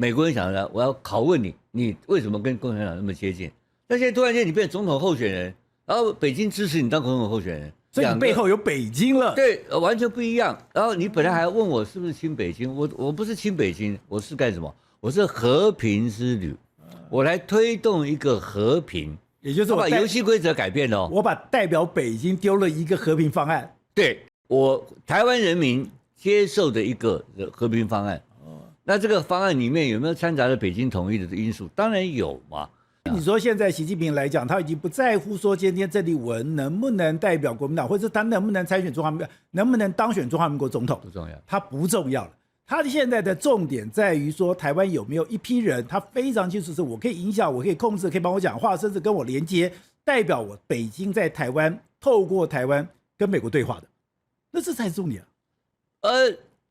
美國人想着我要拷問你，你為什麼跟共產黨那麼接近？但現在突然間你變總統候選人，然後北京支持你當總統候選人，所以你背後有北京了。对，完全不一樣。然後你本來還問我是不是親北京，我不是親北京，我是幹什麼？我是和平之旅，我來推動一個和平，也就是我把遊戲規則改變了。我把代表北京丟了一個和平方案，對，我台灣人民接受的一個和平方案。那這個方案裡面有沒有摻雜了北京統一的因素？當然有嘛。你說現在習近平來講，他已經不在乎說今天鄭麗文能不能代表國民黨，或者是他能不能參選中華民國，能不能當選中華民國總統，不重要，他不重要了。他現在的重點在於說，台灣有沒有一批人，他非常清楚是我可以影響，我可以控制，可以幫我講話，甚至跟我連接，代表我北京在台灣，透過台灣跟美國對話的，那這才是重點。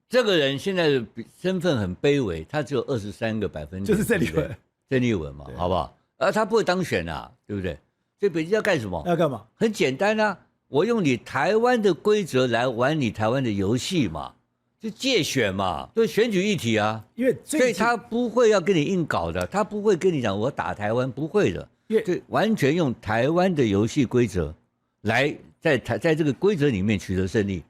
這個人現在的身份很卑微，他只有23個百分點，就是鄭麗文，鄭麗文嘛，好不好？他不會當選啊，對不對？所以北京要幹什麼？要幹嘛？很簡單啊，我用你台灣的規則來玩你台灣的遊戲嘛，就借選嘛，就選舉議題啊。所以他不會要跟你硬搞的，他不會跟你講我打台灣，不會的。對，完全用台灣的遊戲規則來在這個規則裡面取得勝利。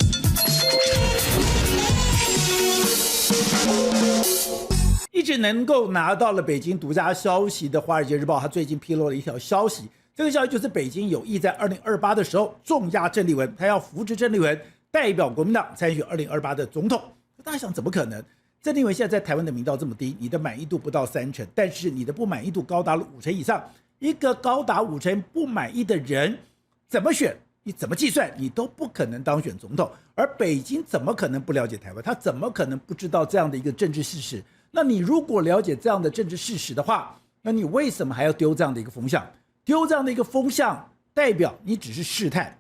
一直能夠拿到了北京獨家消息的《華爾街日報》，他最近披露了一條消息，這個消息就是北京有意在2028的時候重壓鄭麗文，他要扶植鄭麗文代表國民黨參選2028的總統。大家想怎麼可能？鄭麗文現在在台灣的民調這麼低，你的滿意度不到30%，但是你的不滿意度高達了50%以上。一個高達50%不滿意的人怎麼選？你怎麼計算？你都不可能當選總統。而北京怎麼可能不了解台灣？他怎麼可能不知道這樣的一個政治事實？那你如果了解這樣的政治事實的話，那你為什麼還要丟這樣的一個風向？丟這樣的一個風向，代表你只是試探，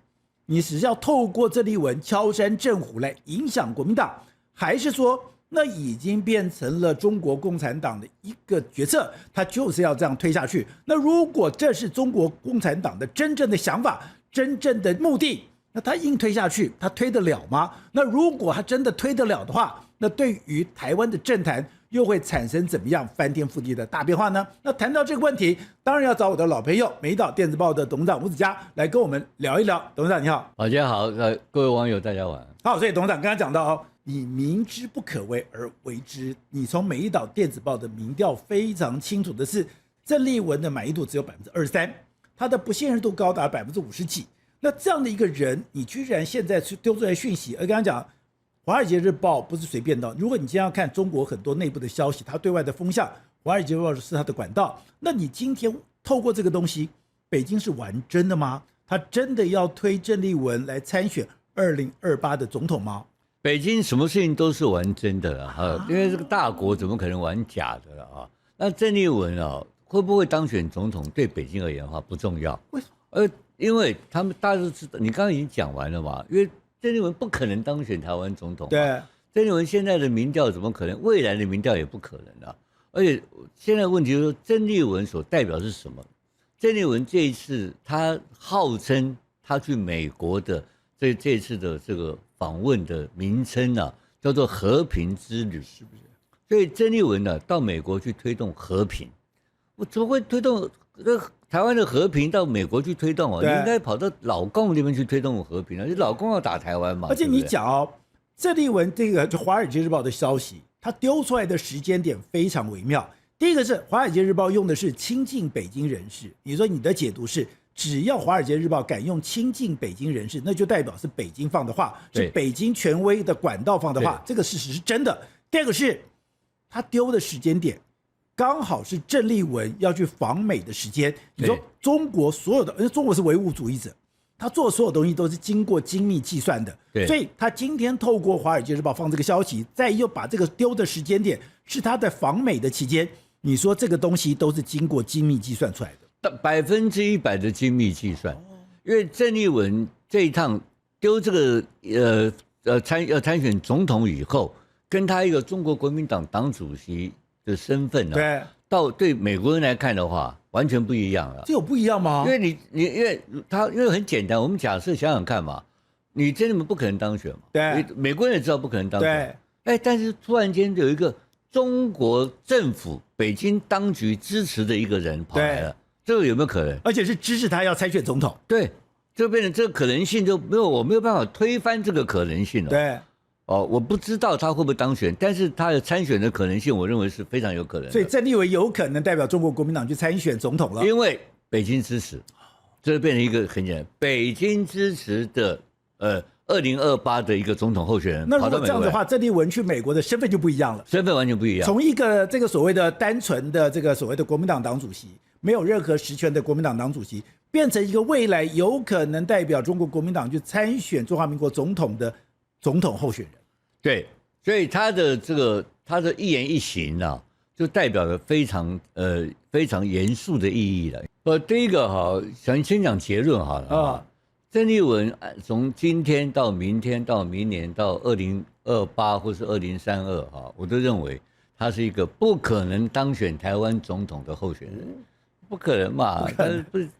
你只是要透過鄭麗文敲山震虎來影響國民黨，還是說那已經變成了中國共產黨的一個決策，他就是要這樣推下去？那如果這是中國共產黨的真正的想法、真正的目的，那他硬推下去，他推得了嗎？那如果他真的推得了的話，那對於台灣的政壇又會產生怎麼樣翻天覆地的大變化呢？那談到這個問題，當然要找我的老朋友，美麗島電子報的董事長吳子嘉來跟我們聊一聊。董事長你好。大家好，各位網友大家晚安。好，所以董事長剛剛講到哦，你明知不可為而為之，你從美麗島電子報的民調非常清楚的是，鄭麗文的滿意度只有23%，他的不信任度高達50%幾。那這樣的一個人，你居然現在丟出來訊息，而剛剛講。《華爾街日報》不是隨便的。如果你今天要看中國很多內部的消息，它對外的風向，《華爾街日報》是它的管道。那你今天透過這個東西，北京是玩真的嗎？他真的要推鄭麗文來參選2028的總統嗎？北京什麼事情都是玩真的了因為這個大國怎麼可能玩假的了啊？那鄭麗文啊，會不會當選總統，對北京而言的話不重要。為什麼？因為他們大家都知道，你剛剛已經講完了嘛，因為鄭麗文不可能當選台灣總統。對，鄭麗文現在的民調怎麼可能？未來的民調也不可能啊！而且現在的問題就是說，鄭麗文所代表是什麼？鄭麗文這一次，他號稱他去美國的這一次的這個訪問的名稱啊，叫做和平之旅，是不是？所以鄭麗文呢，到美國去推動和平，我怎麼會推動台灣的和平到美國去推動啊？你應該跑到老共那邊去推動和平啊！你老共要打台灣嘛？而且你講哦，鄭麗文這個就《華爾街日報》的消息，他丟出來的時間點非常微妙。第一個是《華爾街日報》用的是親近北京人士，你說你的解讀是，只要《華爾街日報》敢用親近北京人士，那就代表是北京放的話，是北京權威的管道放的話，這個事實是真的。第二個是他丟的時間點。剛好是鄭麗文要去訪美的時間，你說中國所有的，因為中國是唯物主義者，他做的所有東西都是經過精密計算的，所以他今天透過《華爾街日報》放這個消息，再又把這個丟的時間點是他在訪美的期間，你說這個東西都是經過精密計算出來的，100%的精密計算，因為鄭麗文這一趟丟這個參選總統以後，跟他一個中國國民黨黨主席的身份啊，對美國人來看的話，完全不一樣了。這有不一樣嗎？因為因為很簡單，我們假設想想看嘛，你鄭麗文不可能當選嘛，對，美國人也知道不可能當選，對，但是突然間有一個中國政府、北京當局支持的一個人跑來了，這個有沒有可能？而且是支持他要參選總統。對，就變成這個可能性就沒有，我沒有辦法推翻這個可能性了。對，我不知道他會不會當選，但是他的參選的可能性，我認為是非常有可能的。所以鄭立文有可能代表中國國民黨去參選總統了，因為北京支持，這就變成一個很簡單，北京支持的2028的一個總統候選人。那如果這樣的話，鄭立文去美國的身份就不一樣了，身份完全不一樣。從一個這個所謂的單純的這個所謂的國民黨黨主席，沒有任何實權的國民黨党主席，變成一個未來有可能代表中国國民党去參選中華民國總統的總統候選人。對，所以他的一言一行啊，就代表了非常嚴肅的意義了。第一個哈，先講結論好了啊。鄭立文從今天到明天到明年到2028或是2032哈，我都認為他是一個不可能當選台灣總統的候選人，不可能嘛？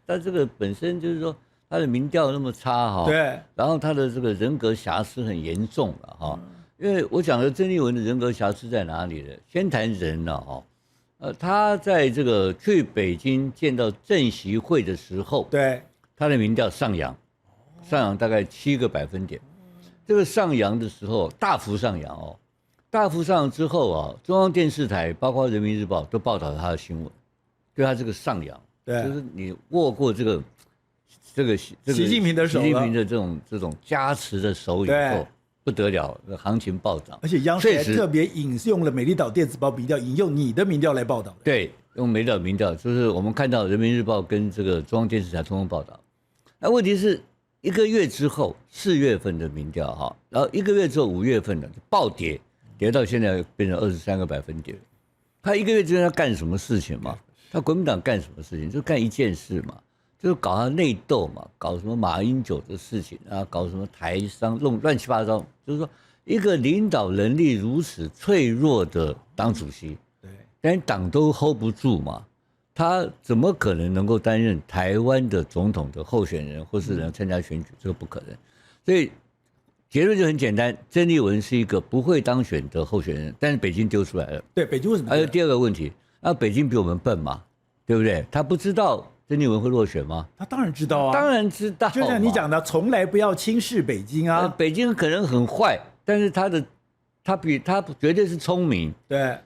他這個本身就是說他的民調那麼差哈，對，然後他的這個人格瑕疵很嚴重了哈。因為我講的鄭立文的人格瑕疵在哪裡呢？先談人了哈。他在這個去北京見到政協會的時候，對，他的民調上揚大概7個百分點。這個上揚的時候，大幅上揚哦，大幅上揚之後啊，中央電視台包括人民日報都報道了他的新聞，對他這個上揚，對，就是你握過這個習近平的手，習近平的這種加持的手以後。不得了，行情暴漲，而且央視還特別引用了《美麗島電子報》民調，引用你的民調來報道。對，用美麗島民調，就是我們看到人民日報跟這個中央電視台通通報道。那問題是1個月之後，4月份的民調哈，然後1個月之後5月份的就暴跌，跌到現在變成23個百分點。他1個月之前要幹什麼事情嘛？他國民黨幹什麼事情？就幹一件事嘛。就是搞他內鬥嘛，搞什麼馬英九的事情啊，搞什麼台商弄亂七八糟。就是說，一個領導能力如此脆弱的黨主席，對，連黨都 hold 不住嘛，他怎麼可能能夠擔任台灣的總統的候選人，或是能參加選舉？這個不可能。所以結論就很簡單，鄭立文是一個不會當選的候選人，但是北京丟出來了。對，北京為什麼？還有第二個問題，那北京比我們笨嘛，對不對？他不知道鄭立文會落選嗎？他當然知道啊，當然知道。就像你講的，從來不要輕視北京啊。北京可能很壞，但是他絕對是聰明。對，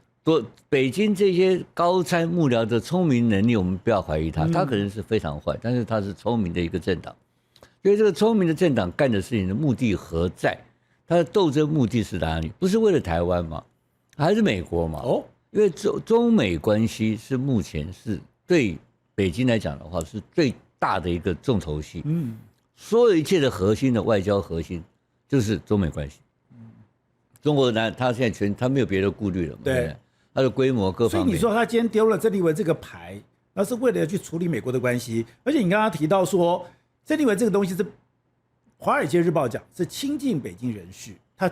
北京這些高參幕僚的聰明能力，我們不要懷疑他。他可能是非常壞，但是他是聰明的一個政黨。所以這個聰明的政黨幹的事情的目的何在？他的鬥爭目的是哪裡？不是為了台灣嗎？還是美國嘛？哦，因為中美關係是目前是對北京來講的話，是最大的一個重頭戲。所有一切的核心的外交核心就是中美關係。中國呢，他現在他沒有別的顧慮了嘛？對，他的規模各方面。所以你說他今天丟了鄭立文這個牌，那是為了要去處理美國的關係。而且你剛剛提到說，鄭立文這個東西是《華爾街日報》講是親近北京人士，他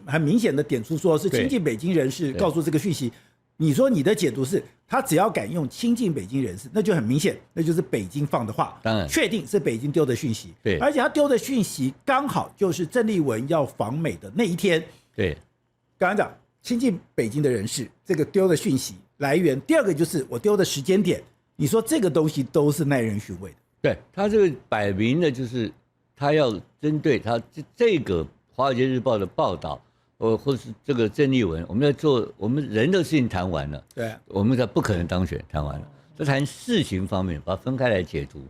很明顯的點出說是親近北京人士告訴這個訊息。你說你的解讀是，他只要敢用親近北京人士，那就很明顯，那就是北京放的話，當然確定是北京丟的訊息。對，而且他丟的訊息剛好就是鄭立文要訪美的那一天。對，剛剛講親近北京的人士，這個丟的訊息來源，第二個就是我丟的時間點。你說這個東西都是耐人尋味的。對，他這個擺明的就是他要針對他這個《華爾街日報》的報道。或是這個鄭立文，我們在做我們人的事情談完了，對，我們才不可能當選談完了，就談事情方面把它分開來解讀，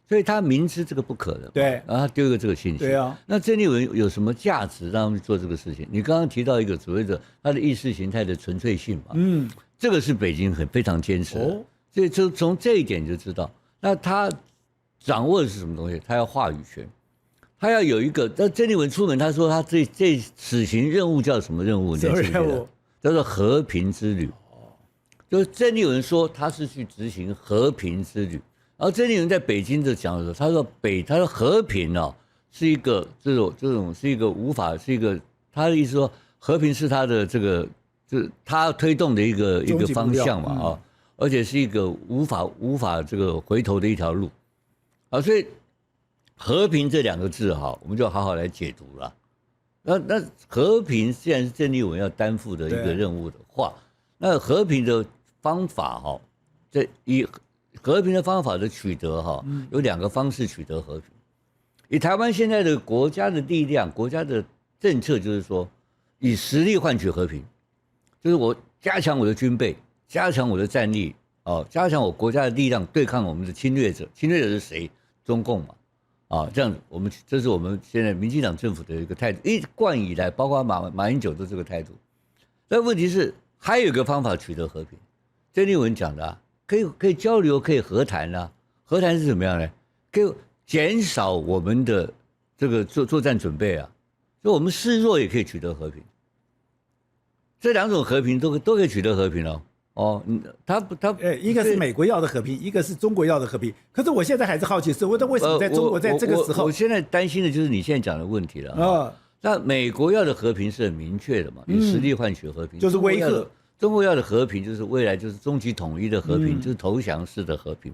所以他明知這個不可能，对，然後他丟一個這個信息，对啊，那鄭立文有什麼價值讓他們做這個事情？你剛剛提到一個所謂的他的意識形態的純粹性嘛，這個是北京非常堅持的，所以就從這一點就知道，那他掌握的是什麼東西？他要話語權。他要有一個，那鄭立文出門，他說他這此行任務叫什麼任務？什麼任務？叫做和平之旅。就是鄭立文說他是去執行和平之旅，然後鄭立文在北京的講的時候，他說和平啊是一個這種是一個無法是一個他的意思說和平是他的這個就是他推動的一個方向嘛啊，而且是一個無法這個回頭的一條路啊，所以。和平這兩個字哈，我們就好好來解讀了。那和平既然是鄭立文要擔負的一個任務的話，那和平的方法哈，以和平的方法的取得哈，有2個方式取得和平。以台灣現在的國家的力量、國家的政策，就是說以實力換取和平，就是我加強我的軍備，加強我的戰力，加強我國家的力量對抗我們的侵略者。侵略者是誰？中共嘛，這樣子，這是我們現在民進黨政府的一個態度，一貫以來，包括馬英九都這個態度。但問題是，還有一個方法取得和平，鄭麗文講的可以交流，可以和談啊。和談是怎麼樣呢？可以減少我們的這個作戰準備啊，所以我們示弱也可以取得和平。這2種和平都可以取得和平哦。一個是美國要的和平，一個是中國要的和平。可是我現在還是好奇，是為什麼在中國在這個時候？我現在擔心的就是你現在講的問題了。那美國要的和平是很明確的嘛，以實力換取和平，就是威嚇。中國要的和平就是未來就是終極統一的和平，就是投降式的和平。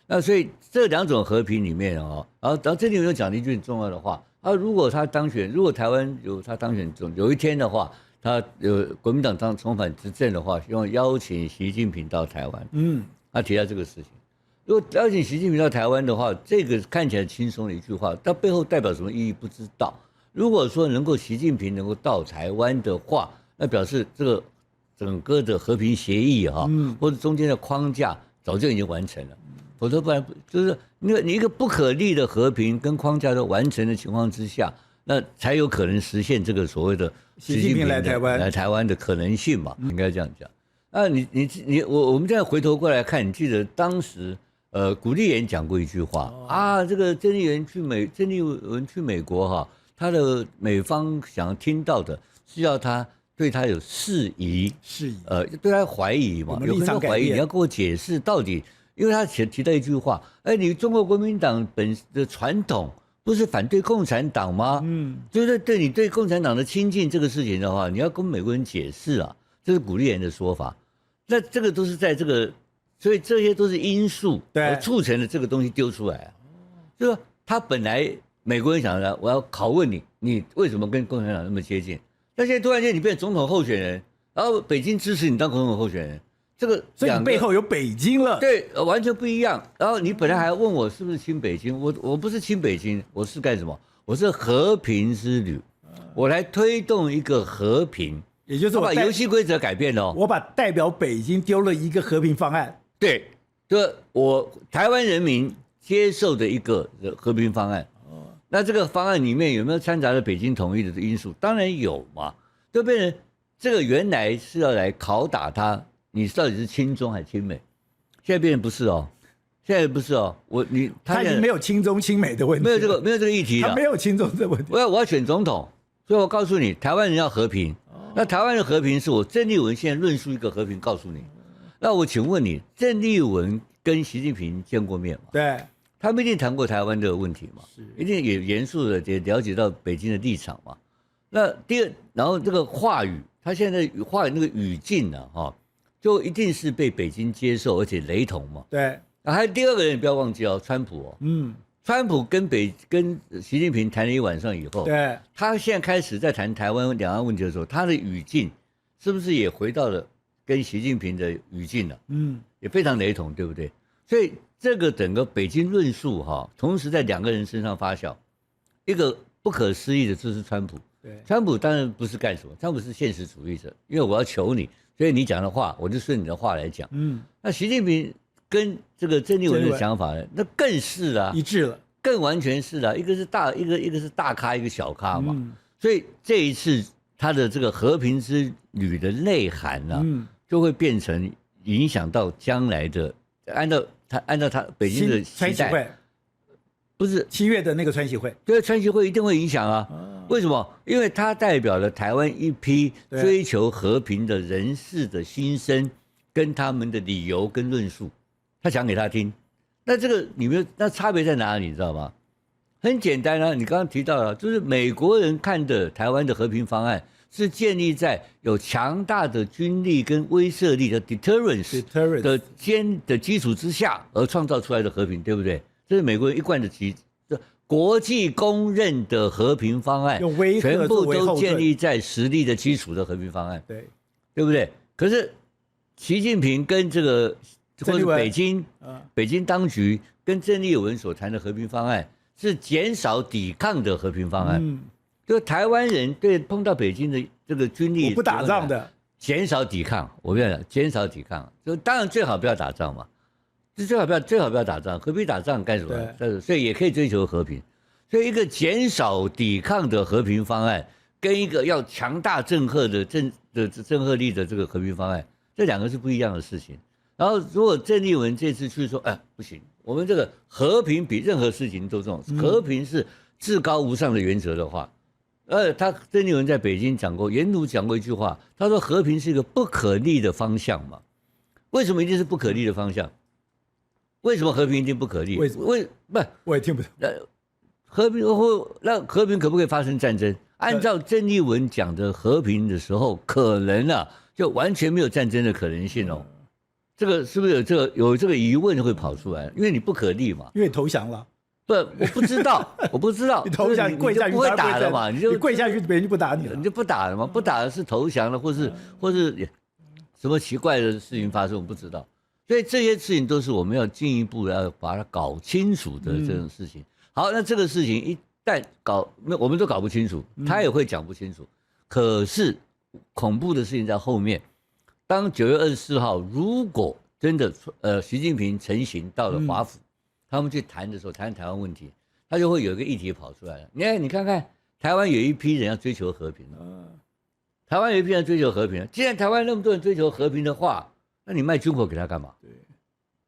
那所以這2種和平裡面然後這裡又講了一句很重要的話，如果他當選，如果台灣他當選有一天的話，他國民黨重返執政的話，希望邀請習近平到台灣。他提到這個事情，如果邀請習近平到台灣的話，這個看起來輕鬆的一句話，它背後代表什麼意義不知道。如果說習近平能夠到台灣的話，那表示這個整個的和平協議或者中間的框架早就已經完成了，否則不然就是你一個不可逆的和平跟框架都完成的情況之下，那才有可能實現這個所謂的習近平來台灣的可能性嘛，應該這樣講。那我們現在回頭過來看，你記得當時古立言講過一句話這個鄭麗文去美國他的美方想聽到的是要他對他有釋疑，對他懷疑嘛，有很多懷疑，你要跟我解釋到底，因為他提到一句話，你中國國民黨本的傳統不是反對共產黨嗎？就是對你對共產黨的親近這個事情的話，你要跟美國人解釋啊，這是古立言的說法。那這個都是在這個，所以這些都是因素而促成了這個東西丟出來就是他本來。美國人想的，我要拷問你，你為什麼跟共產黨那麼接近？但現在突然間你變總統候選人，然後北京支持你當總統候選人，這個所以你背後有北京了，對，完全不一樣。然後你本來還問我是不是親北京，我不是親北京，我是幹什麼？我是和平之旅，我來推動一個和平，也就是我把遊戲規則改變了。我把代表北京丟了一個和平方案，對，這我台灣人民接受的一個和平方案。那這個方案裡面有沒有摻雜了北京統一的因素？當然有嘛，就變成這個原來是要來拷打他，你到底是親中還是親美？現在變成不是哦，現在不是哦，他已經沒有親中親美的問題，沒有這個議題了，他沒有親中這個問題。我要選總統，所以我告訴你，台灣人要和平。那台灣的和平是我鄭麗文現在論述一個和平，告訴你。那我請問你，鄭麗文跟習近平見過面嗎？對。他們一定談過台灣的問題嘛？一定也嚴肅的也了解到北京的立場嘛？那第二，然後這個話語，他現在話語那個語境呢，就一定是被北京接受，而且雷同嘛？對。還有第二個人，不要忘記川普川普跟習近平談了一晚上以後，對，他現在開始在談台灣兩岸問題的時候，他的語境是不是也回到了跟習近平的語境了？也非常雷同，對不对？所以。這個整個北京論述同時在2個人身上發酵，一個不可思議的就是川普。對，川普當然不是幹什麼，川普是現實主義者，因為我要求你，所以你講的話我就順你的話來講。那習近平跟這個鄭麗文的想法呢，那更是一致了，更完全是一個是大咖，一個小咖嘛。所以這一次他的這個和平之旅的內涵就會變成影響到將來的按照他北京的期待，川習會不是7月的那個川習會，對，川習會一定會影響啊。為什麼？因為它代表了台灣一批追求和平的人士的心聲，跟他們的理由跟論述，他講給他聽。那這個裡面那差別在哪裡？你知道嗎？很簡單啊，你剛剛提到了，就是美國人看的台灣的和平方案。是建立在有強大的軍力跟威懾力的 deterrence 的基礎之下而創造出來的和平，對不對？這是美國人一貫的國際公認的和平方案，全部都建立在實力的基礎的和平方案，對不對？可是習近平跟這個或者北京當局跟鄭麗文所談的和平方案是減少抵抗的和平方案。就台灣人對碰到北京的這個軍力，我不打仗的，減少抵抗。我跟你講，減少抵抗，就當然最好不要打仗嘛，最好不要打仗，何必打仗幹什麼？所以也可以追求和平。所以一個減少抵抗的和平方案，跟一個要強大政赫的政赫力的這個和平方案，這兩個是不一樣的事情。然後如果鄭麗文這次去說，不行，我們這個和平比任何事情都重要，和平是至高無上的原則的話。鄭麗文在北京講過，沿途講過一句話，他說和平是一個不可逆的方向嘛。為什麼一定是不可逆的方向？為什麼和平一定不可逆？為什麼？我也聽不懂。和平可不可以發生戰爭？按照鄭麗文講的和平的時候，可能就完全沒有戰爭的可能性哦。這個是不是有這個疑問會跑出來？因為你不可逆嘛。因為投降了。不，我不知道。你投降，你跪下去，不會打了嘛？你跪下去，別人就不打你了，你就不打了嘛？不打了是投降了，或是什麼奇怪的事情發生，我不知道。所以這些事情都是我們要進一步要把它搞清楚的這種事情。好，那這個事情一旦我們都搞不清楚，他也會講不清楚。可是恐怖的事情在後面。當9月24號，如果真的習近平成行到了華府。他們去談的時候，談台灣問題，他就會有一個議題跑出來了。你看看，台灣有一批人要追求和平台灣有一批人追求和平。既然台灣那麼多人追求和平的話，那你賣軍火給他幹嘛？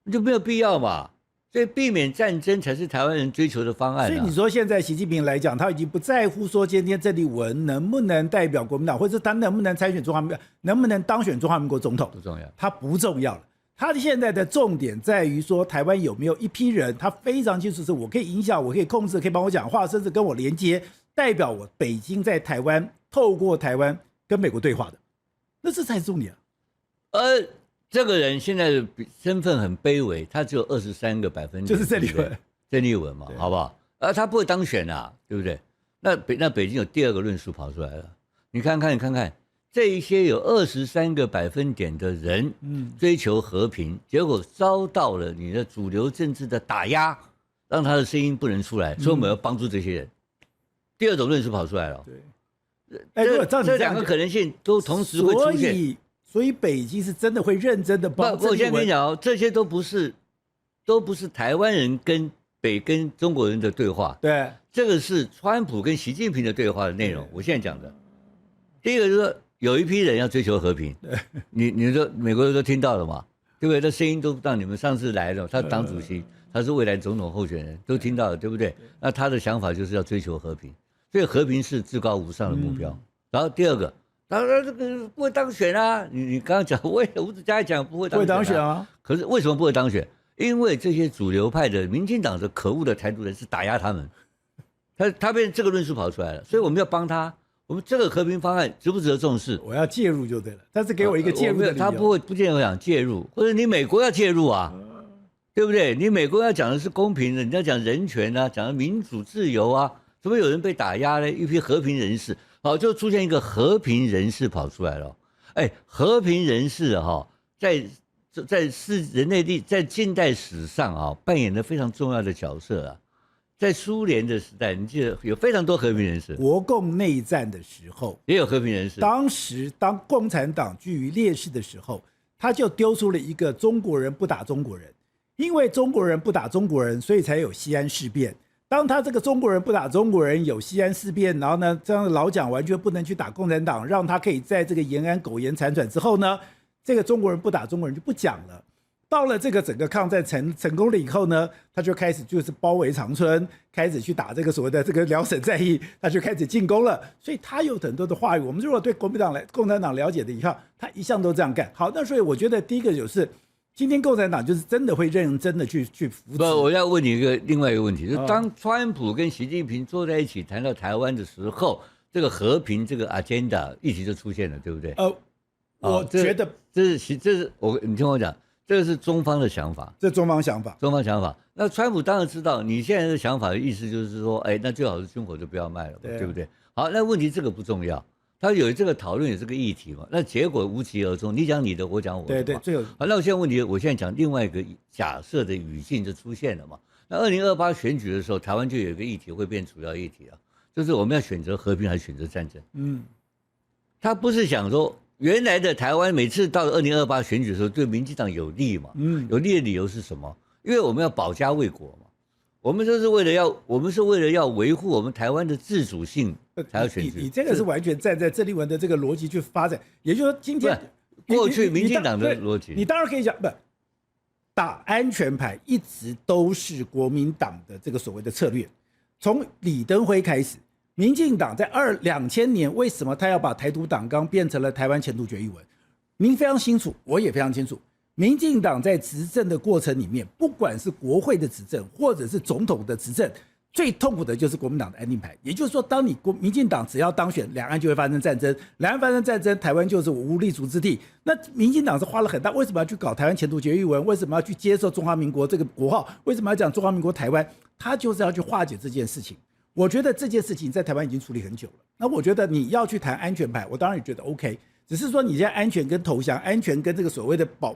你就沒有必要嘛。所以避免戰爭才是台灣人追求的方案。所以你說現在習近平來講，他已經不在乎說今天鄭麗文能不能代表國民黨，或者他能不能參選中華民國，能不能當選中華民國總統，不重要，他不重要了。他現在的重點在於說，台灣有沒有一批人，他非常清楚是我可以影響，我可以控制，可以幫我講話，甚至跟我連接，代表我北京在台灣，透過台灣跟美國對話的，那這才是重點。這個人現在的身份很卑微，他只有23個百分點，就是鄭麗文嘛，好不好？他不會當選啊，對不對？那北京有第二個論述跑出來了，你看看。這一些有23個百分點的人，追求和平，結果遭到了你的主流政治的打壓，讓他的聲音不能出來，所以我們要幫助這些人。第二種論述跑出來了，這兩個可能性都同時會出現。所以北京是真的會認真的幫。我先跟你講哦，這些都不是台灣人跟中國人的對話，對，這個是川普跟習近平的對話的內容。我現在講的，第一個就是說。有一批人要追求和平，你說美國人都聽到了嘛？對不對？那聲音都讓你們上次來了，他當主席，他是未來總統候選人，都聽到了，對不對？那他的想法就是要追求和平，所以和平是至高無上的目標。然後第二個，他說這個不會當選啊！你剛剛講，吳子嘉也講不會當選啊。可是為什麼不會當選？因為這些主流派的民進黨的可惡的台獨人是打壓他們，他變這個論述跑出來了，所以我們要幫他。我們這個和平方案值不值得重視？我要介入就對了，但是給我一個介入的理由。他不見得想介入，或者你美國要介入啊，對不對？你美國要講的是公平的，你要講人權啊，講的民主自由啊，怎麼有人被打壓呢？一批和平人士，好，就出現一個和平人士跑出來了。和平人士在人類在近代史上扮演了非常重要的角色啊。在蘇聯的時代，你記得有非常多和平人士。國共內戰的時候也有和平人士。當時當共產黨居於劣勢的時候，他就丟出了一個中國人不打中國人，因為中國人不打中國人，所以才有西安事變。當他這個中國人不打中國人，有西安事變，然後呢，這樣的老蔣完全不能去打共產黨，讓他可以在這個延安苟延殘喘之後呢，這個中國人不打中國人就不講了。到了這個整個抗戰成功了以後呢，他就開始就是包圍長春，開始去打這個所謂的這個遼瀋戰役，他就開始進攻了。所以他有很多的話語，我們如果對共產黨了解的以後，他一向都這樣幹。好，那所以我覺得第一個就是今天共產黨就是真的會認真的去扶持。不，我要問你另外一個問題，就是當川普跟習近平坐在一起談到台灣的時候，這個和平這個 agenda 議題就出現了，對不對？我覺得這是你聽我講。這個是中方的想法，這中方想法。那川普當然知道你現在的想法的意思就是說，那最好是軍火就不要賣了，對不對？好，那問題這個不重要，他有這個討論，有這個議題嘛？那結果無疾而終，你講你的，我講我的。對，最後好，那我現在問題，我現在講另外一個假設的語境就出現了嘛？那2028選舉的時候，台灣就有一個議題會變主要議題啊，就是我們要選擇和平還是選擇戰爭？他不是想說原來的台灣每次到了2028選舉的時候對民進黨有利嘛？有利的理由是什麼？因為我們要保家衛國嘛。我們是為了要維護我們台灣的自主性才要選舉。你這個是完全站在鄭麗文的這個邏輯去發展，也就是說今天過去民進黨的邏輯，你當然可以講，不打安全牌一直都是國民黨的這個所謂的策略。從李登輝開始，民進黨在2000年為什麼他要把台獨黨綱變成了台灣前途決議文？您非常清楚，我也非常清楚。民進黨在執政的過程裡面，不管是國會的執政，或者是總統的執政，最痛苦的就是國民黨的安定牌。也就是說，當你民進黨只要當選，兩岸就會發生戰爭，兩岸發生戰爭，台灣就是无立足之地。那民進党是花了很大，為什麼要去搞台灣前途決議文？為什麼要去接受中華民國這個國號？為什麼要講中華民國台灣？他就是要去化解這件事情。我覺得這件事情在台灣已經處理很久了。那我覺得你要去談安全牌，我當然也覺得 OK。只是說你現在安全跟投降，安全跟這個所謂的保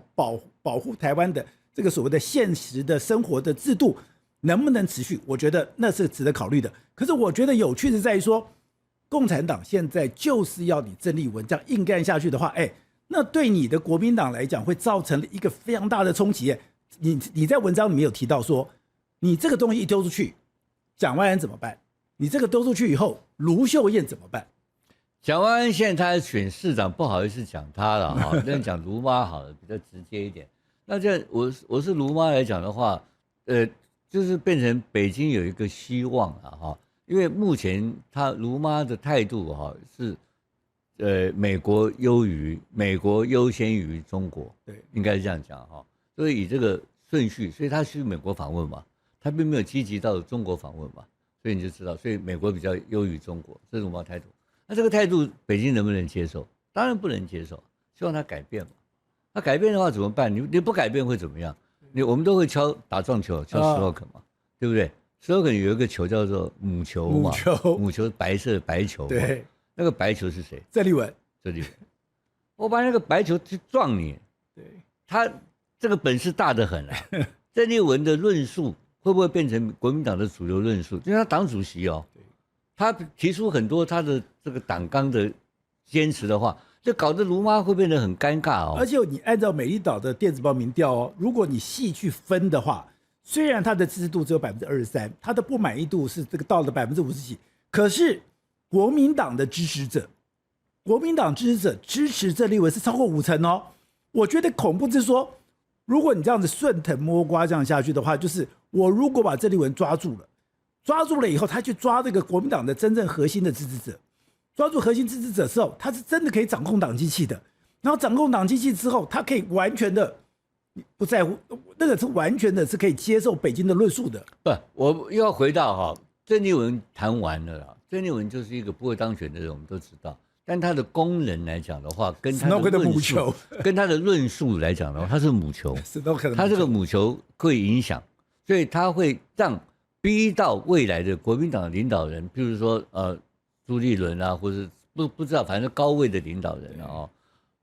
護台灣的這個所謂的現實的生活的制度能不能持續？我覺得那是值得考慮的。可是我覺得有趣的在於說，共產黨現在就是要你鄭麗文這樣硬幹下去的話，那對你的國民黨來講會造成一個非常大的衝擊。你在文章裡面有提到說，你這個東西一丟出去，蔣萬安怎麼辦？你這個丟出去以後，盧秀燕怎麼辦？蔣萬安現在他選市長，不好意思講他了哈，那講盧媽好了，比較直接一點。那這我是盧媽來講的話，就是變成北京有一個希望了哈，因為目前他盧媽的態度哈是，美國優先於中國，對，應該是這樣講哈，所以以這個順序，所以他去美國訪問嘛，他並沒有積極到中國訪問嘛，所以你就知道，所以美國比較優於中國，這是盧媽態度。那這個態度，北京能不能接受？當然不能接受，希望他改變嘛。那改變的話怎麼辦？你不改變會怎麼樣？我們都會打撞球，敲 slogan 嘛，對不對 ？slogan 有一個球叫做母球嘛，母球白色的白球，對，那個白球是誰？鄭麗文，我把那個白球去撞你，對，他這個本事大得很啊。鄭麗文的論述會不會變成國民黨的主流論述？因為他黨主席哦。他提出很多他的這個黨綱的堅持的話，就搞得盧媽會變得很尷尬哦。而且你按照美麗島的電子報民調哦，如果你細去分的話，雖然他的支持度只有23%，他的不滿意度是這個到了50%幾，可是國民黨的支持者支持鄭麗文是超過50%哦。我覺得恐怖是說，如果你這樣子順藤摸瓜這樣下去的話，就是我如果把鄭麗文抓住了以後，他去抓這個國民黨的真正核心的支持者，抓住核心支持者之後，他是真的可以掌控黨機器的。然後掌控党机器之後，他可以完全的不在乎，那個是完全的是可以接受北京的論述的。不，我又要回到鄭麗文談完了啦。鄭麗文就是一個不會當選的人，我們都知道。但他的功能來講的話，跟他的論述來講的話，他是母球，他這個母球會影響，所以他會讓。逼到未來的國民黨的領導人，譬如說朱立倫啊，或者不知道，反正高位的領導人啊，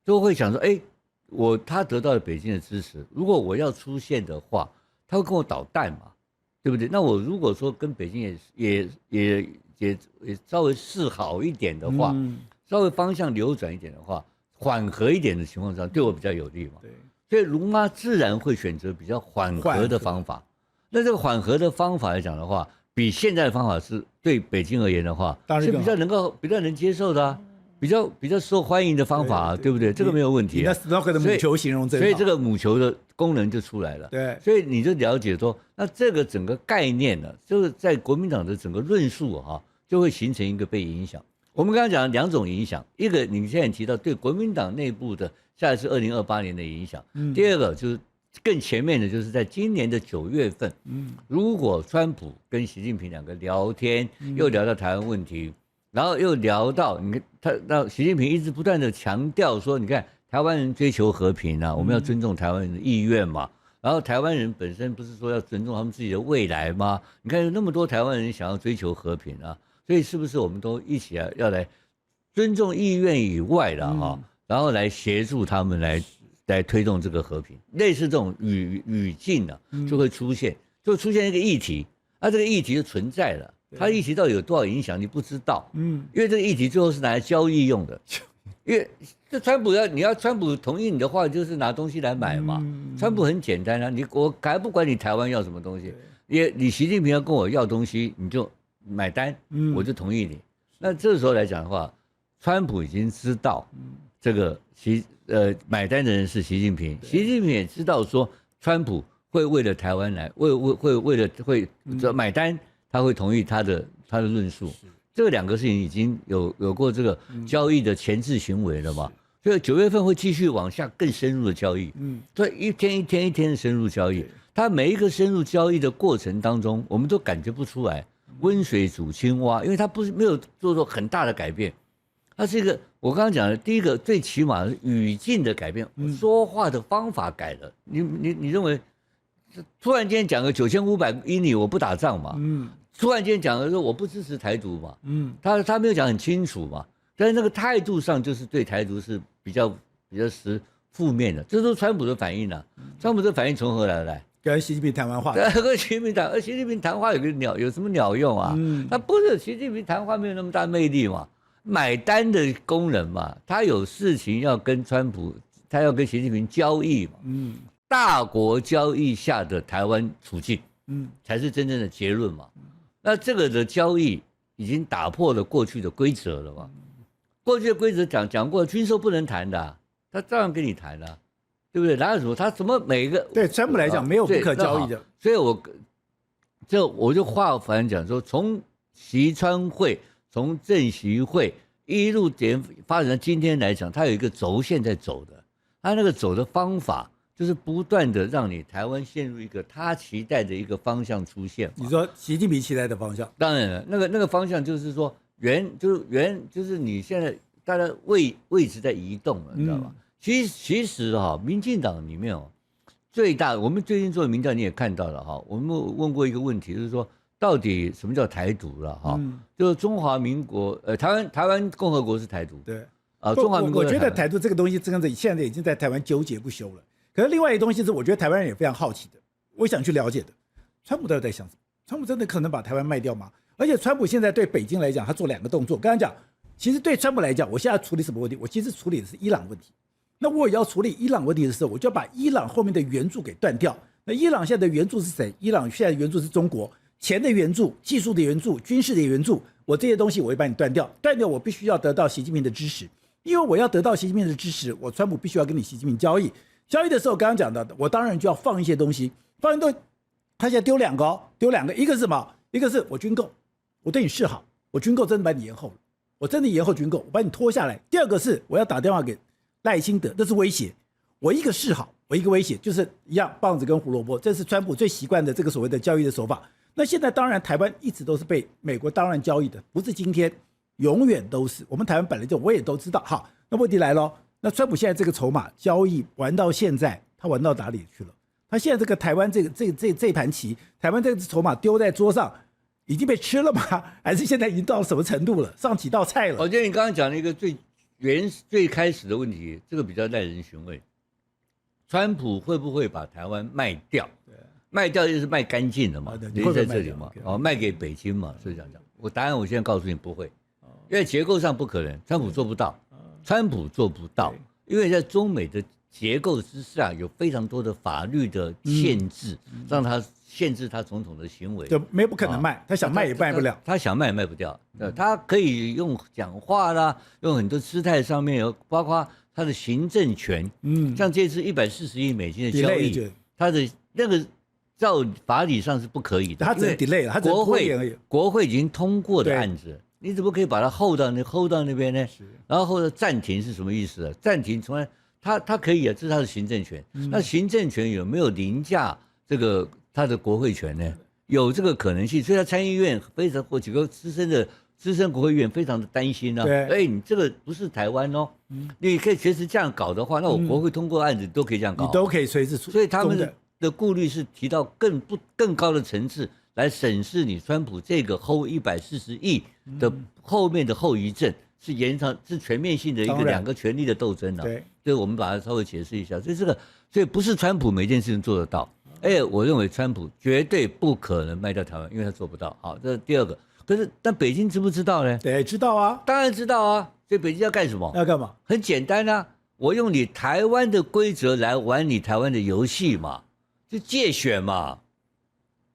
都會想說，他得到了北京的支持，如果我要出現的話，他會跟我搗蛋嘛，對不對？那我如果說跟北京也稍微示好一點的話，稍微方向扭轉一點的話，緩和一點的情況下，對我比較有利嘛。對，所以盧媽自然會選擇比較緩和的方法。那這個緩和的方法來講的話，比現在的方法是對北京而言的話，是比較能接受的啊，比較受歡迎的方法啊，對不對？這個沒有問題啊。那的母球形容所以這個母球的功能就出來了。對，所以你就了解說，那這個整個概念呢，就是在國民黨的整個論述就會形成一個被影響。我們剛剛講兩種影響，一個你現在提到對國民黨內部的下一次2028年的影響，第二個就是。更前面的就是在今年的9月份，如果川普跟習近平兩個聊天，又聊到台灣問題，然後又聊到你看那習近平一直不斷的強調說，你看台灣人追求和平啊，我們要尊重台灣人的意願嘛，然後台灣人本身不是說要尊重他們自己的未來嗎？你看有那麼多台灣人想要追求和平啊，所以是不是我們都一起要來尊重意願以外的哈，然後來協助他們來推動這個和平，類似這種語境呢，就會出現，就出現一個議題，那這個議題就存在了，它議題到底有多少影響你不知道，因為這個議題最後是拿來交易用的，因為這你要川普同意你的話，就是拿東西來買嘛，川普很簡單啊，我還不管你台灣要什麼東西，你習近平要跟我要東西，你就買單，我就同意你。那這時候來講的話，川普已經知道這個買單的人是習近平，習近平也知道說川普會為了台灣來，會買單，他會同意他的論述。這兩個事情已經有過這個交易的前置行為了嘛？所以9月份會繼續往下更深入的交易。所以一天的深入交易，它每一個深入交易的過程當中，我們都感覺不出來溫水煮青蛙，因為它沒有做很大的改變。它是一個我剛剛講的第一個，最起碼是語境的改變，說話的方法改了。你認為突然間講個9500英里我不打仗嘛？突然間講的說我不支持台獨嘛？他沒有講很清楚嘛？但是那個態度上就是對台獨是比較負面的，這都是川普的反應啊。川普的反應從何來？跟習近平談完話，跟習近平談，習近平談話有什麼鳥用啊？他不是習近平談話沒有那麼大魅力嘛？買單的工人嘛，他有事情要跟川普，他要跟習近平交易嘛，大國交易下的台灣處境，才是真正的結論嘛。那這個的交易已經打破了過去的規則了嘛？過去的規則講過，軍售不能談的啊，他照樣跟你談的啊，對不對？哪有什麼他什麼每一個對川普來講沒有不可交易的，所以我就話反正講說，從習川會。從政習會一路發展到今天來講，它有一個軸線在走的，它那個走的方法就是不斷的讓你台灣陷入一個他期待的一個方向出現。你說習近平期待的方向？當然了，那個方向就是說就是你現在大家位置在移動了，你知道嗎？其實民進黨裡面最大，我們最近做的民調你也看到了我們問過一個問題，就是說。到底什麼叫台獨了哈？就是中華民國，台灣共和國是台獨，對啊，中華民國。我覺得台獨這個東西真的現在已經在台灣糾結不休了。可是另外一個東西是，我覺得台灣人也非常好奇的，我想去了解的，川普到底在想什麼？川普真的可能把台灣賣掉嗎？而且川普現在對北京來講，他做2個動作。剛才講，其實對川普來講，我現在處理什麼問題？我其實處理的是伊朗問題。那我也要處理伊朗問題的時候，我就要把伊朗後面的援助給斷掉。那伊朗現在的援助是誰？伊朗現在的援助是中國。錢的援助、技術的援助、軍事的援助，我這些東西我會把你斷掉，我必須要得到習近平的支持，因為我要得到習近平的支持，我川普必須要跟你習近平交易。交易的時候，剛剛講到的，我當然就要放一些東西，放一些東西，他現在丟兩個，一個是什麼？一個是我軍購，我對你示好，我軍購真的把你延後了，我真的延後軍購，我把你拖下來。第二個是我要打電話給賴清德，這是威脅，我一個示好，我一個威脅，就是一樣棒子跟胡蘿蔔，這是川普最習慣的這個所謂的交易的手法。那現在當然，台灣一直都是被美國當然交易的，不是今天，永遠都是。我們台灣本來就我也都知道。好，那問題來了，那川普現在這個籌碼交易玩到現在，他玩到哪裡去了？他現在這個台灣這盤棋，台灣這個籌碼丟在桌上，已經被吃了嗎？還是現在已經到了什麼程度了？上幾道菜了？我覺得你剛剛講了一個最開始的問題，這個比較耐人尋味。川普會不會把台灣賣掉？賣掉就是賣乾淨了嘛，人在這裡嘛，賣給北京嘛，是這樣講。答案我現在告訴你不會，因為結構上不可能，川普做不到，因為在中美的結構之下有非常多的法律的限制，讓他限制他總統的行為，不可能賣，他想賣也賣不了，他想賣也賣不掉，他可以用講話啦，用很多姿態上面有，包括他的行政權，像這次140億美金的交易，他的那個。照法理上是不可以的，他只能 delay 了，他只能拖延而已。國會已經通過的案子，你怎麼可以把它 hold 到那邊呢？然後或者暫停是什麼意思啊？暫停從來他可以啊，這是他的行政權。那行政權有沒有凌駕這個他的國會權呢？有這個可能性，所以他參議院非常或幾個資深國會議員非常的擔心啊。你這個不是台灣哦，你可以隨時這樣搞的話，那我國會通過案子都可以這樣搞，你都可以隨時出。所以他們的顧慮是提到更高的層次來審視你川普這個 hold 140億的後面的後遺症，是延長是全面性的一個兩個權力的鬥爭啊。對，所以我們把它稍微解釋一下。所以不是川普每件事情做得到。我認為川普絕對不可能賣掉台灣，因為他做不到。好，這是第二個。但北京知不知道呢？對，知道啊，當然知道啊。所以北京要幹什麼？要幹嘛？很簡單啊，我用你台灣的規則來玩你台灣的遊戲嘛，就介選嘛，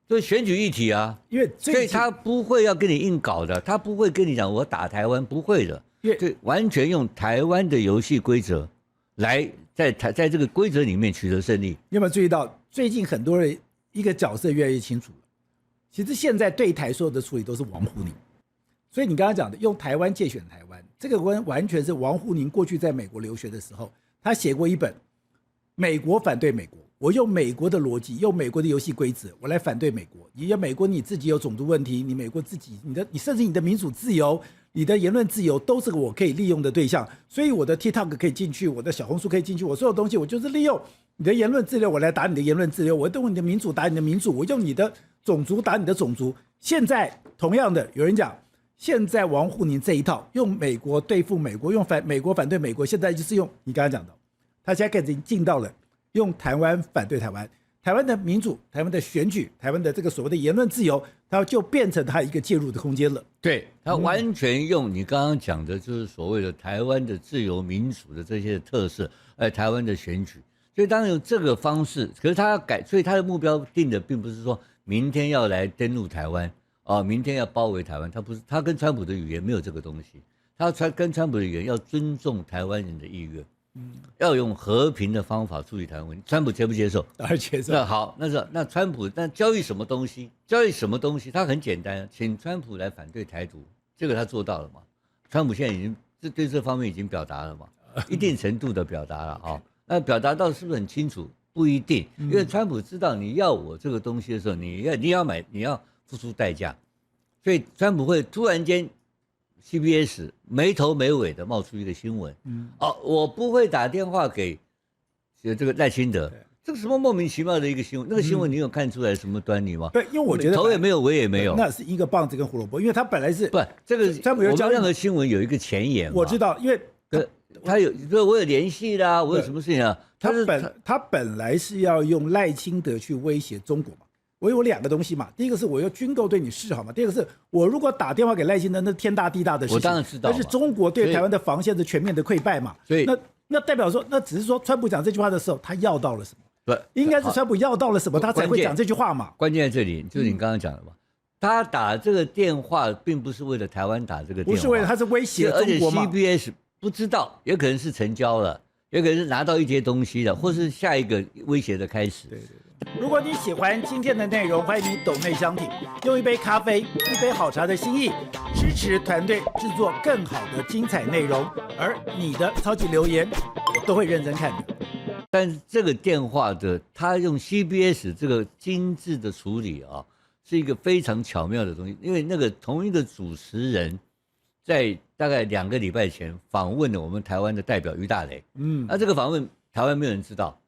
就是選舉議題啊。因為所以他不會要跟你硬搞的，他不會跟你講我打台灣，不會的。對，完全用台灣的遊戲規則來在這個規則裡面取得勝利。你有沒有注意到最近很多人一個角色越來越清楚了？其實現在對台所有的處理都是王滬寧，所以你剛剛講的用台灣介選台灣，這個完全是王滬寧過去在美國留學的時候，他寫過一本《美國反對美國》，我用美國的邏輯，用美國的遊戲規則，我來反對美國。你美國你自己有種族問題，你美國自己你甚至你的民主自由、你的言論自由都是我可以利用的对象，所以我的 TikTok 可以進去，我的小紅書可以進去，我所有東西我就是利用你的言論自由，我来打你的言論自由，我用你的民主打你的民主，我用你的種族打你的种族。现在同樣的，有人講，現在王滬寧這一套用美國對付美國，用美國反對美國，現在就是用你剛才講的，他現在開始進到了用台灣反對台灣，台灣的民主、台灣的選舉、台灣的這個所謂的言論自由，它就變成他一個介入的空間了。對，他完全用你剛剛講的，就是所謂的台灣的自由民主的這些特色，台灣的選舉。所以當然有這個方式，可是他要改，所以他的目標定的並不是說明天要來登陸台灣明天要包圍台灣，他不是，他跟川普的語言沒有這個東西，他跟川普的語言要尊重台灣人的意願，要用和平的方法處理台灣問題。川普接不接受？當然接受。那好，那川普交易什麼東西？交易什麼東西？他很簡單，請川普來反對台獨，這個他做到了嘛？川普現在已經對這方面已經表達了嘛，一定程度的表達了啊。那表達到是不是很清楚？不一定，因為川普知道你要我這個東西的時候，你要買，你要付出代價，所以川普會突然間 CBS 沒頭沒尾的冒出一個新聞，我不會打電話給這個賴清德，這個什麼莫名其妙的一個新聞，那個新聞你有看出來什麼端倪嗎？對，因為我覺得頭也沒有尾也沒有，那是一個棒子跟胡蘿蔔，因為他本來是不這個川普有講任何新聞有一個前言，我知道，因為他有，我有聯繫啦，我有什麼事情啊？他本來是要用賴清德去威脅中國嘛。我有兩個東西嘛，第一個是我要軍購對你示好嘛，第二個是我如果打電話給賴清德，那天大地大的事情。我當然知道，但是中國對台灣的防線是全面的潰敗嘛。所以那代表說，那只是說川普講這句話的時候，他要到了什麼？不，應該是川普要到了什麼，他才會講這句話嘛。關鍵在這裡，就是你剛剛講的嘛。他打這個電話，並不是為了台灣打這個電話，不是為了，他是威脅中國嘛。而且 CBS 不知道，也可能是成交了，也可能是拿到一些東西了，或是下一個威脅的開始。对。如果你喜歡今天的內容，歡迎你抖內相挺，用一杯咖啡、一杯好茶的心意，支持團隊製作更好的精彩內容。而你的超級留言，我都會認真看的。但是這個電話的，他用 CBS 這個精緻的處理啊，是一個非常巧妙的東西。因為那個同一個主持人，在大概2個禮拜前訪問了我們台灣的代表於大雷，那這個訪問台灣沒有人知道，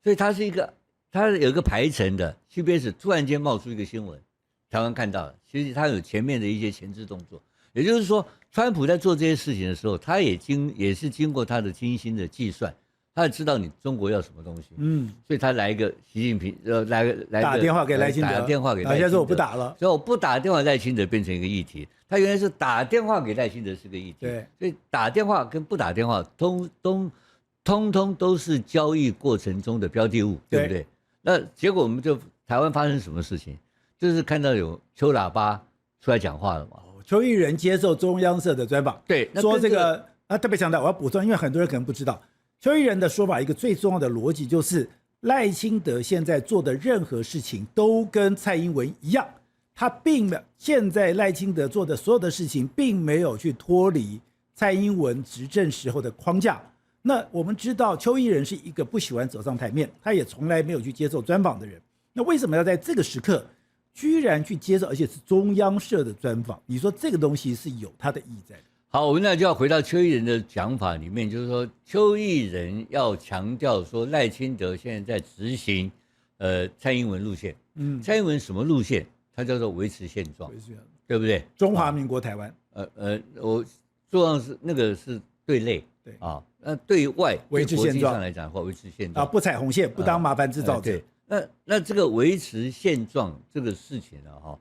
所以他是一個。他有一個排程的 CBS 突然間冒出一個新聞，台灣看到了，其實他有前面的一些前置動作，也就是說，川普在做這些事情的時候，他也是經過他的精心的計算，他也知道你中國要什麼東西，所以他來一個習近平來打電話給賴清德，打電話給賴清德，現在說我不打了，所以我不打電話賴清德變成一個議題，他原來是打電話給賴清德是個議題，對，所以打電話跟不打電話通通都是交易過程中的標的物，對不對？那結果我們就台灣發生什麼事情？就是看到有邱喇叭出來講話了嘛。邱毅人接受中央社的專訪，對，說這個特別強調，我要補充，因為很多人可能不知道，邱毅人的說法一個最重要的邏輯就是賴清德現在做的任何事情都跟蔡英文一樣，他並沒有現在賴清德做的所有的事情並沒有去脫離蔡英文執政時候的框架。那我們知道邱毅人是一個不喜歡走上台面，他也從來沒有去接受專訪的人。那為什麼要在這個時刻居然去接受，而且是中央社的專訪？你說這個東西是有它的意義在的。好，我們那就要回到邱毅人的講法裡面，就是說邱毅人要強調說賴清德現在在執行蔡英文路線。蔡英文什麼路線？它叫做維持現狀，對不對？中華民國台灣。作用是那個是對內，對啊，那對外維持現狀上來講的話，維持現狀不踩紅線，不當麻煩製造者。對，那這個維持現狀這個事情呢，哈，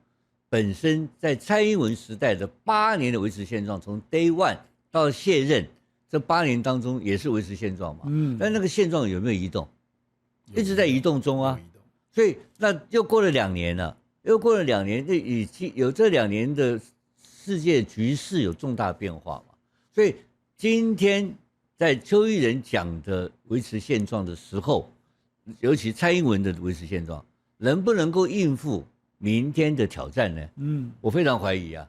本身在蔡英文時代的8年的維持現狀，從 Day One 到卸任這8年當中也是維持現狀嘛，但那個現狀有沒有移動？一直在移動中啊，所以那又過了2年了，又過了2年，這已經有這2年的世界局勢有重大變化嘛，所以今天在邱義仁講的維持現狀的時候，尤其蔡英文的維持現狀，能不能夠應付明天的挑戰呢？我非常懷疑啊，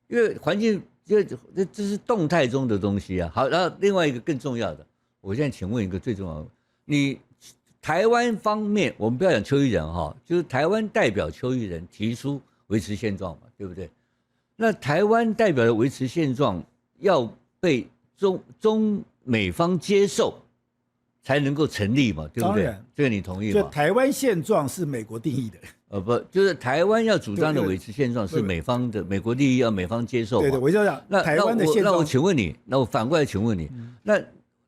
因為環境這是動態中的東西啊。好，然後另外一個更重要的，我現在請問一個最重要的，你台灣方面，我們不要講邱義仁哈，就是台灣代表邱義仁提出維持現狀嘛，對不對？那台灣代表的維持現狀要被中美方接受，才能夠成立嘛，對不对？這個你同意嗎？就台灣現狀是美國定義的，不，就是台灣要主張的維持現狀是美方的，美國第一要美方接受嘛。对，我就講台灣的現狀。那我請問你，那我反過來請問你，那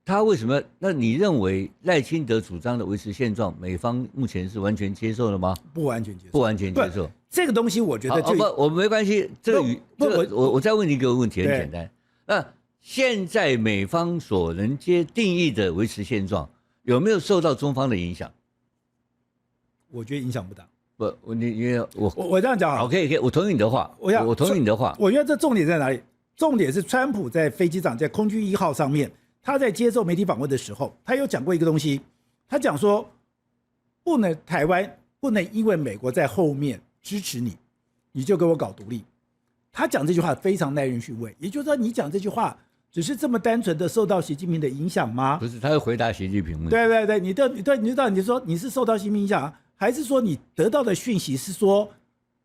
他為什麼？那你認為賴清德主張的維持現狀，美方目前是完全接受了嗎？不完全接受，不完全接受。這個東西我覺得就我沒關係。我再問你一個問題，很簡單。那現在美方所能定義的維持現狀，有沒有受到中方的影響？我覺得影響不大。不，我這樣講啊。OK，我同意你的話。我同意你的話。我覺得這重點在哪裡？重點是川普在飛機上，在空軍1號上面，他在接受媒體訪問的時候，他有講過一個東西。他講說，台灣不能因為美國在後面支持你，你就給我搞獨立。他講這句話非常耐人尋味，也就是說，你講這句話只是這麼單純的受到習近平的影響嗎？不是，他會回答習近平問題。對，你知道，你說你是受到習近平影響，還是說你得到的訊息是說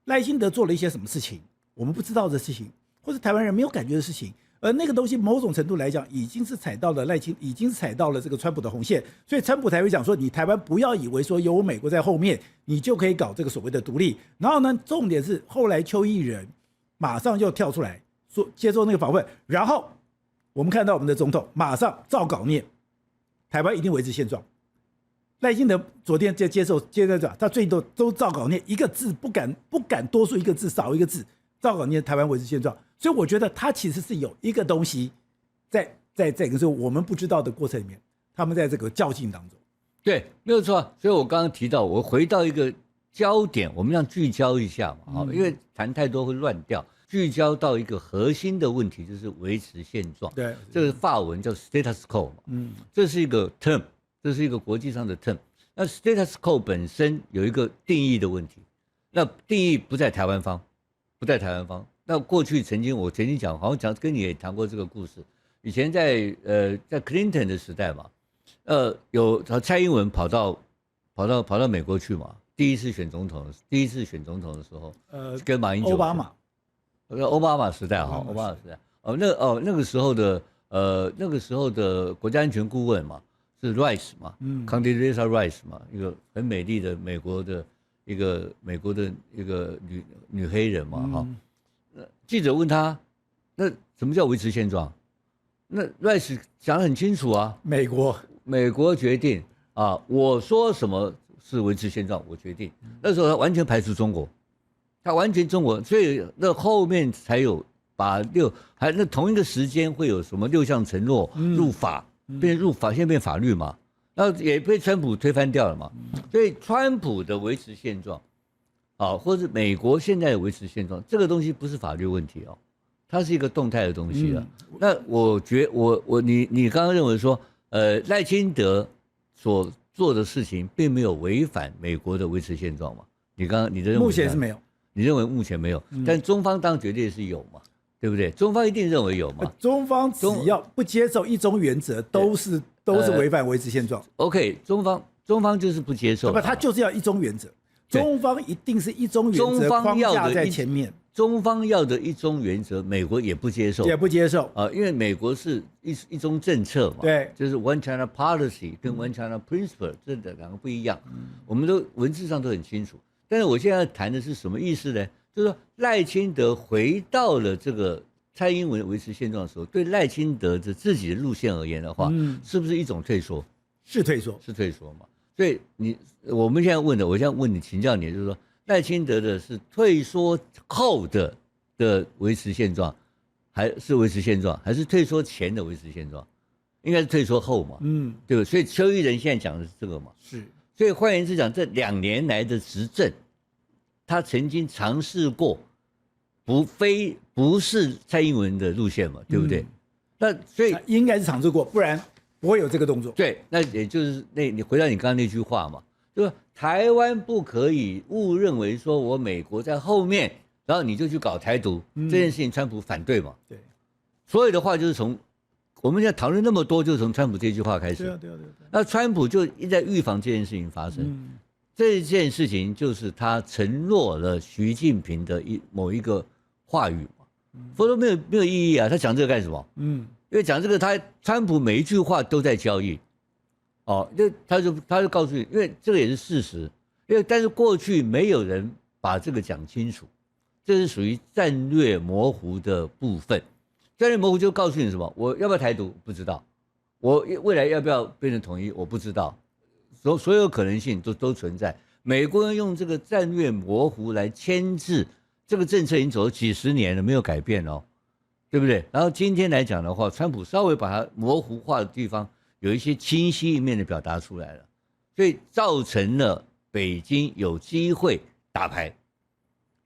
賴清德做了一些什麼事情，我們不知道的事情，或者台灣人沒有感覺的事情，而那個東西某種程度來講，已經是踩到了已經是踩到了這個川普的紅線，所以川普才會講說，你台灣不要以為說有美國在後面，你就可以搞這個所謂的獨立。然後呢，重點是後來邱義仁馬上就跳出來說接受那個訪問，然後我們看到我們的總統馬上照稿念，台灣一定維持現狀。賴清德昨天在接着講，他最多都照稿念，一個字不敢多說一個字少一個字，照稿念台灣維持現狀。所以我覺得他其實是有一個東西在這個時候我們不知道的過程裡面，他們在這個較勁當中。對，沒有錯。所以我剛剛提到，我回到一個焦點，我們要聚焦一下嘛，因為談太多會亂掉。聚焦到一個核心的問題，就是維持現狀。對，這個法文叫 status quo 嘛，這是一個 term， 這是一個國際上的 term。那 status quo 本身有一個定義的問題，那定義不在台灣方，不在台灣方。那過去我曾經講，好像跟你也談過這個故事。以前在 Clinton 的時代嘛，有蔡英文跑到美國去嘛，第一次選總統的時候，跟馬英九。奧巴馬時代哈，奧巴馬時代那個时候的國家安全顧問嘛，是 Rice 嘛，Condoleezza Rice 嘛，一個很美麗的美國的一個女黑人嘛哈。記者問他，那什麼叫維持現狀？那 Rice 講得很清楚啊，美國決定啊，我說什麼是維持現狀，我決定。那時候他完全排除中國。他完全中國，所以那後面才有把那同一個時間會有什麼6項承諾入法，現在變法律嘛，然後也被川普推翻掉了嘛。所以川普的維持現狀，或是美國現在的維持現狀，這個東西不是法律問題哦，它是一個動態的東西啊。那我覺得你剛剛認為說，賴清德所做的事情並沒有違反美國的維持現狀嘛？你的認為目前是沒有。你認為目前沒有，但中方當然絕對是有嘛，對不對？中方一定認為有嘛。中方只要不接受一中原則，都是違反維持現狀。OK， 中方就是不接受，他就是要一中原則。中方一定是一中原則框架在前面。中方要的一中原則，美國也不接受，因為美國是一中政策嘛，對，就是 One China Policy 跟 One China Principle 這兩個不一樣，我們都文字上都很清楚。但是我現在談的是什麼意思呢？就是說賴清德回到了這個蔡英文維持現狀的時候，對賴清德的自己的路線而言的話，是不是一種退縮？是退縮，是退縮嘛？所以我們現在問的，我現在問你，請教你，就是說賴清德的是退縮後的維持現狀，還是維持現狀，還是退縮前的維持現狀？應該是退縮後嘛，對不對？所以邱義仁現在講的是這個嘛，是。所以換言之講，這2年來的執政，他曾經嘗試過，不是蔡英文的路線嘛，對不對？那所以應該是嘗試過，不然不會有這個動作。對，那也就是你回到你剛剛那句話嘛，就是台灣不可以誤認為說我美國在後面，然後你就去搞台獨，這件事情川普反對嘛。對，所有的話就是從我們現在討論那麼多，就是從川普這句話開始。對。那川普就一直在預防這件事情發生。這件事情就是他承諾了習近平的某一個話語嘛，否則沒有意義啊。他講這個幹什麼？因為講這個川普每一句話都在交易。哦，他就告訴你，因為這個也是事實。但是過去沒有人把這個講清楚，這是屬於戰略模糊的部分。戰略模糊就告訴你什麼？我要不要台獨？不知道。我未來要不要變成統一？我不知道。所有可能性都存在。美國人用這個戰略模糊來牽制這個政策，已經走了幾十年了，沒有改變哦，對不對？然後今天來講的話，川普稍微把它模糊化的地方，有一些清晰一面的表達出來了，所以造成了北京有機會打牌，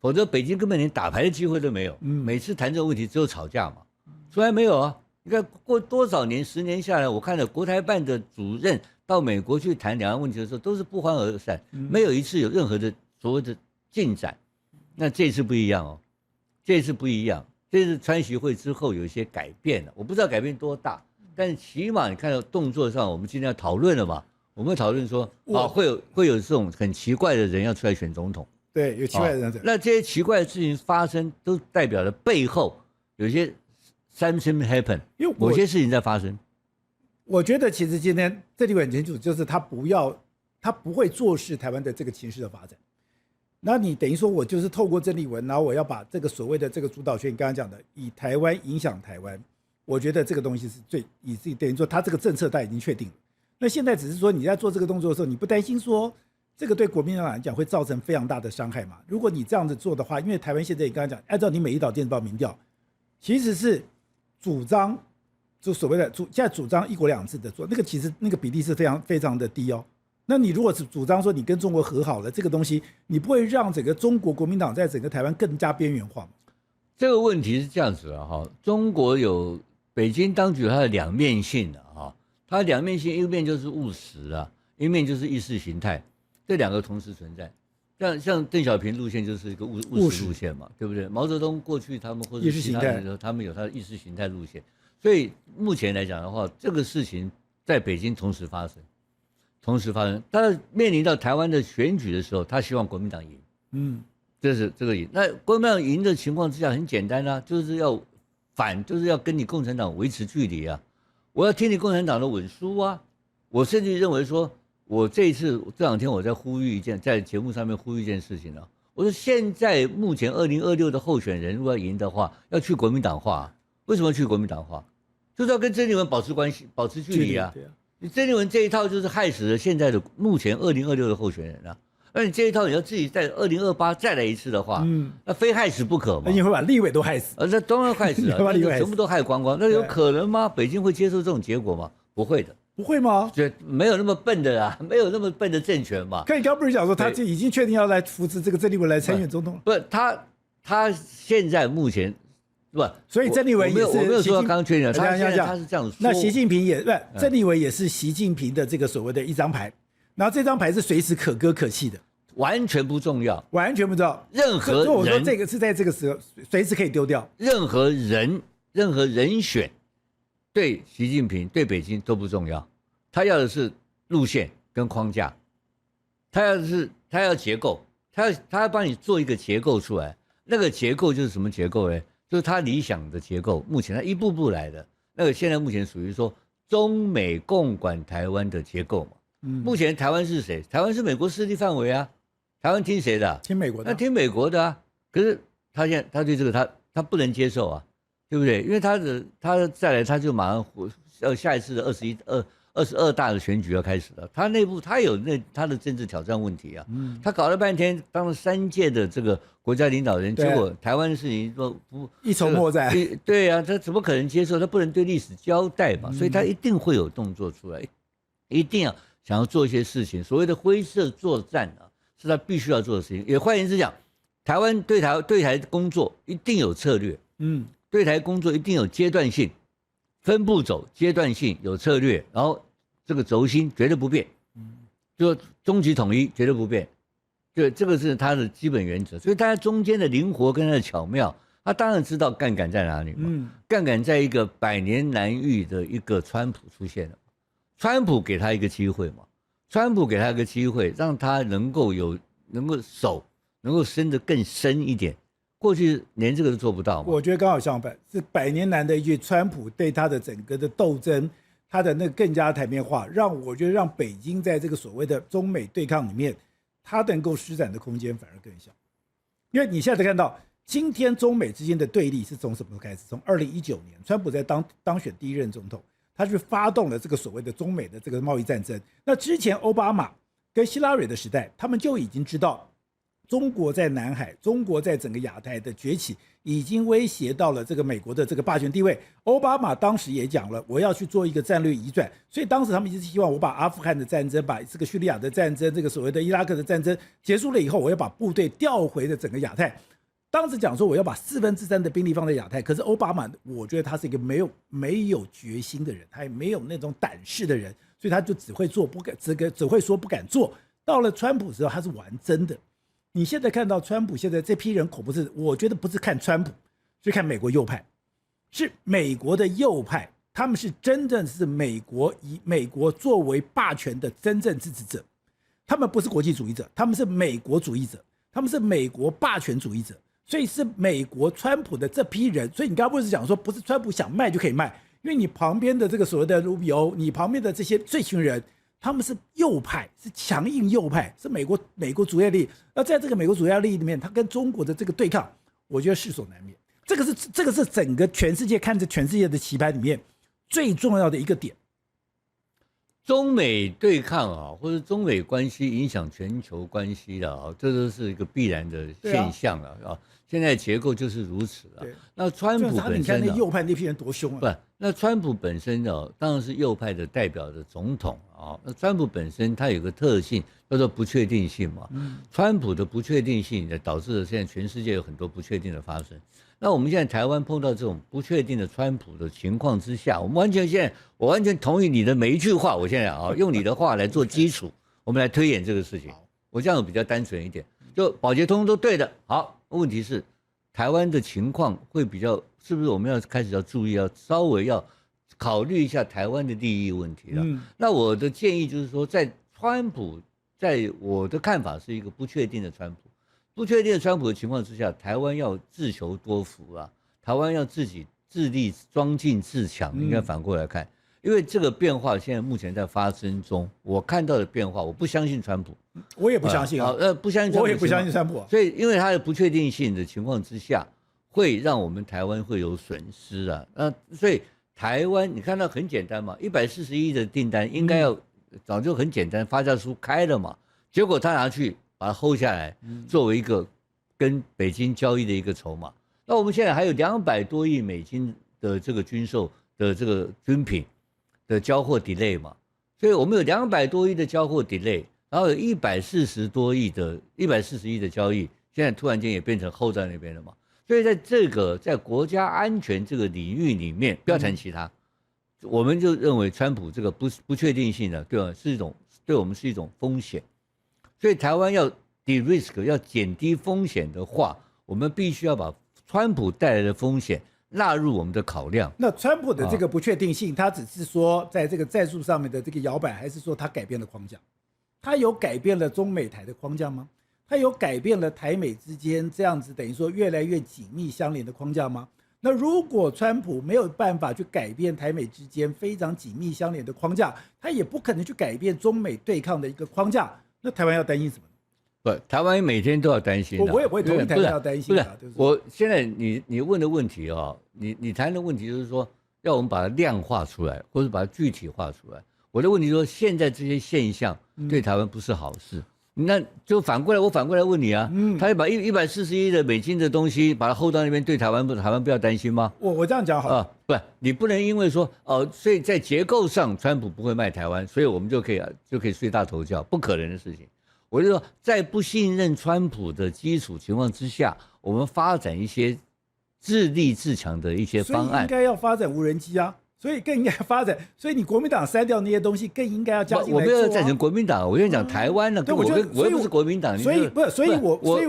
否則北京根本連打牌的機會都沒有。每次談這個問題只有吵架嘛，從來沒有啊。你看過多少年，10年下來，我看了國台辦的主任到美國去談兩岸問題的時候，都是不歡而散，沒有一次有任何的所謂的進展。那這次不一樣哦，這次不一樣，這次川習會之後有一些改變了，我不知道改變多大，但是起碼你看到動作上，我們今天要討論了嘛，我們討論說啊，會有這種很奇怪的人要出來選總統，對，有奇怪的人。那這些奇怪的事情發生，都代表了背後有些 something happen， 某些事情在發生。我覺得其實今天這裡很清楚，就是他不會坐視台灣的這個情勢的發展。那你等於說我就是透過鄭麗文，然後我要把這個所謂的這個主導權，你剛剛講的以台灣影響台灣，我覺得這個東西是以自己等於說他這個政策他已經確定了。那現在只是說你在做這個動作的時候，你不擔心說這個對國民黨來講會造成非常大的傷害嗎？如果你這樣子做的話，因為台灣現在你剛剛講，按照你美麗島電子報民調，其實是主張就所謂的現在主張一國兩制的做那個，其實那個比例是非常非常的低哦。那你如果是主張說你跟中國和好了，這個東西你不會讓整個中國國民黨在整個台灣更加邊緣化嗎？這個問題是這樣子的哈，中國有北京當局它的兩面性的哈，它兩面性一面就是務實啊，一面就是意識形態，這兩個同時存在。像鄧小平路線就是一個務實路線嘛，對不對？毛澤東過去他們或者其他人的時候，他們有他的意識形態路線，所以目前來講的話，這個事情在北京同時發生。他面臨到台灣的選舉的時候，他希望國民黨贏，這是這個贏。那國民黨贏的情況之下，很簡單啊，就是要跟你共產黨維持距離啊，我要聽你共產黨的穩輸啊。我甚至認為說，我這兩天我在呼籲在節目上面呼籲一件事情啊，我說現在目前2026的候選人如果要贏的話，要去國民黨化。為什麼去國民黨化？就是要跟鄭麗文保持關係，保持距離啊。你鄭麗文這一套就是害死了現在的目前2026的候選人啊！而你這一套你要自己在2028再來一次的話，那非害死不可嘛！你會把立委都害死，那當然害死了，全部都害光光。那有可能嗎？北京會接受這種結果嗎？不會的，不會嗎？就沒有那麼笨的啦，沒有那麼笨的政權嘛。可你剛不是講說他就已經確定要來扶持這個鄭麗文來參選總統？不是他現在目前。不，所以鄭麗文也是我沒有說剛剛確認，他是這樣說。那習近平也不，鄭麗文也是習近平的這個所謂的一張牌，然後這張牌是隨時可歌可泣的，完全不重要，完全不重要。任何人，所以我說這個是在這個時候隨時可以丟掉。任何人選對習近平對北京都不重要，他要的是路線跟框架，他要結構，他要幫你做一個結構出來，那個結構就是什麼結構呢？就是他理想的結構，目前他一步步來的那個，現在目前屬於說中美共管台灣的結構嘛。目前台灣是誰？台灣是美國勢力範圍啊。台灣聽誰的？聽美國的。那聽美國的啊。可是他現在他對這個他不能接受啊。對不對？因為他再來，他就馬上下一次的22大的選舉要開始了，他內部他有他的政治挑戰問題啊，他搞了半天當了3屆的這個國家領導人，結果台灣的事情都不一籌莫展，對啊，他怎麼可能接受？他不能對歷史交代嘛，所以他一定會有動作出來，一定要想要做一些事情。所謂的灰色作戰啊，是他必須要做的事情。也換言之講，台灣對台工作一定有策略，對台工作一定有階段性，分步走，階段性有策略，然後這個軸心絕對不變，就終極統一絕對不變，對，這個是他的基本原則。所以他中間的靈活跟他的巧妙，他當然知道槓桿在哪裡嘛。槓桿在一個百年難遇的一個川普出現了，川普給他一個機會嘛，川普給他一個機會，讓他能夠手能夠伸得更深一點。過去連這個都做不到嘛。我覺得剛好相反，是百年難得一遇，川普對他的整個的鬥爭。他的那個更加台面化，我覺得讓北京在這個所謂的中美對抗裡面，他能夠施展的空間反而更小。因為你現在看到，今天中美之間的對立是從什麼時候開始？從2019年，川普在當選第1任總統，他就發動了這個所謂的中美的這個貿易戰爭。那之前奧巴馬跟希拉蕊的時代，他們就已經知道中國在南海，中國在整個亞太的崛起，已經威脅到了這個美國的這個霸權地位。奧巴馬當時也講了，我要去做一個戰略移轉，所以當時他們一直希望我把阿富汗的戰爭、把這個敘利亞的戰爭、這個所謂的伊拉克的戰爭結束了以後，我要把部隊調回了整個亞太。當時講說我要把3/4的兵力放在亞太，可是奧巴馬我覺得他是一個沒有決心的人，他也沒有那種膽識的人，所以他就只會做不敢，只會說不敢做。到了川普的时候，他是玩真的。你現在看到川普現在這批人口不是，我覺得不是看川普，是看美國右派，是美國的右派，他們是真正是美國以美國作為霸權的真正支持者，他們不是國際主義者，他們是美國主義者，他們是美國霸權主義者，所以是美國川普的這批人。所以你剛剛不是講說不是川普想賣就可以賣，因為你旁邊的這個所謂的盧比歐，你旁邊的這群人，他們是右派，是強硬右派，是美國主要利益。那在這個美國主要利益裡面，他跟中國的這個對抗，我覺得勢所難免。這個是整個全世界看着全世界的棋盤裡面最重要的一個點。中美對抗啊，或者中美關係影響全球關係的啊，這都是一個必然的現象啊。現在結構就是如此啊。那川普本身，你看那右派那批人多兇啊！不，那川普本身啊，當然是右派的代表的總統啊。那川普本身他有個特性叫做不確定性嘛。川普的不確定性也導致了現在全世界有很多不確定的發生。那我們現在台灣碰到這種不確定的川普的情況之下，我完全同意你的每一句話。我現在啊，用你的話來做基礎，我們來推演這個事情。我這樣比較單純一點，就保潔通都對的。好，問題是台灣的情況會比較，是不是我們要開始要注意，要稍微要考慮一下台灣的利益問題了？那我的建議就是說，在我的看法是一個不確定的川普。不確定的川普的情況之下，台灣要自求多福啊！台灣要自己自立、莊敬自強，應該反過來看，因為這個變化現在目前在發生中，我看到的變化，我不相信川普，我也不相信啊，不相信川普，我也不相信川普，所以因為它的不確定性的情況之下，會讓我們台灣會有損失啊。所以台灣你看到很簡單嘛，140億的訂單應該要早就很簡單，發價書開了嘛，結果他拿去把它 hold 下來，作為一個跟北京交易的一個籌碼。那我們現在還有200多億美金的這個軍售的這個軍品的交貨 delay 嘛，所以我們有200多億的交貨 delay， 然後有140億的交易，現在突然間也變成 hold 在那邊了嘛。所以在國家安全這個領域裡面，不要談其他，我們就認為川普這個不確定性呢，對我們是一種風險。所以台灣要 de-risk 要減低風險的話，我們必須要把川普帶來的風險納入我們的考量。那川普的這個不確定性，他只是說在這個戰術上面的這個搖擺，還是說他改變了框架？他有改變了中美台的框架嗎？他有改變了台美之間這樣子等於說越來越緊密相連的框架嗎？那如果川普沒有辦法去改變台美之間非常緊密相連的框架，他也不可能去改變中美對抗的一個框架。那台灣要擔心什麼？不，台灣每天都要擔心的。我也會同意台灣要擔心的。不是，我現在你問的問題啊，你談的問題就是說，要我們把它量化出來，或者把它具體化出來。我的問題是說，現在這些現象對台灣不是好事。那就反過來，我反過來問你啊，他要把141的美金的東西把它hold到那邊，對台灣不要擔心嗎？我這樣講好了，不，你不能因為說所以在結構上川普不會賣台灣，所以我們就可以睡大頭覺，不可能的事情。我就說，在不信任川普的基礎情況之下，我們發展一些自立自強的一些方案，所以应該要發展無人機啊。所以更應該發展，所以你國民黨刪掉那些東西，更應該要加進來做啊。我沒有贊成國民黨，我跟你講台灣呢，我又不是國民黨，所以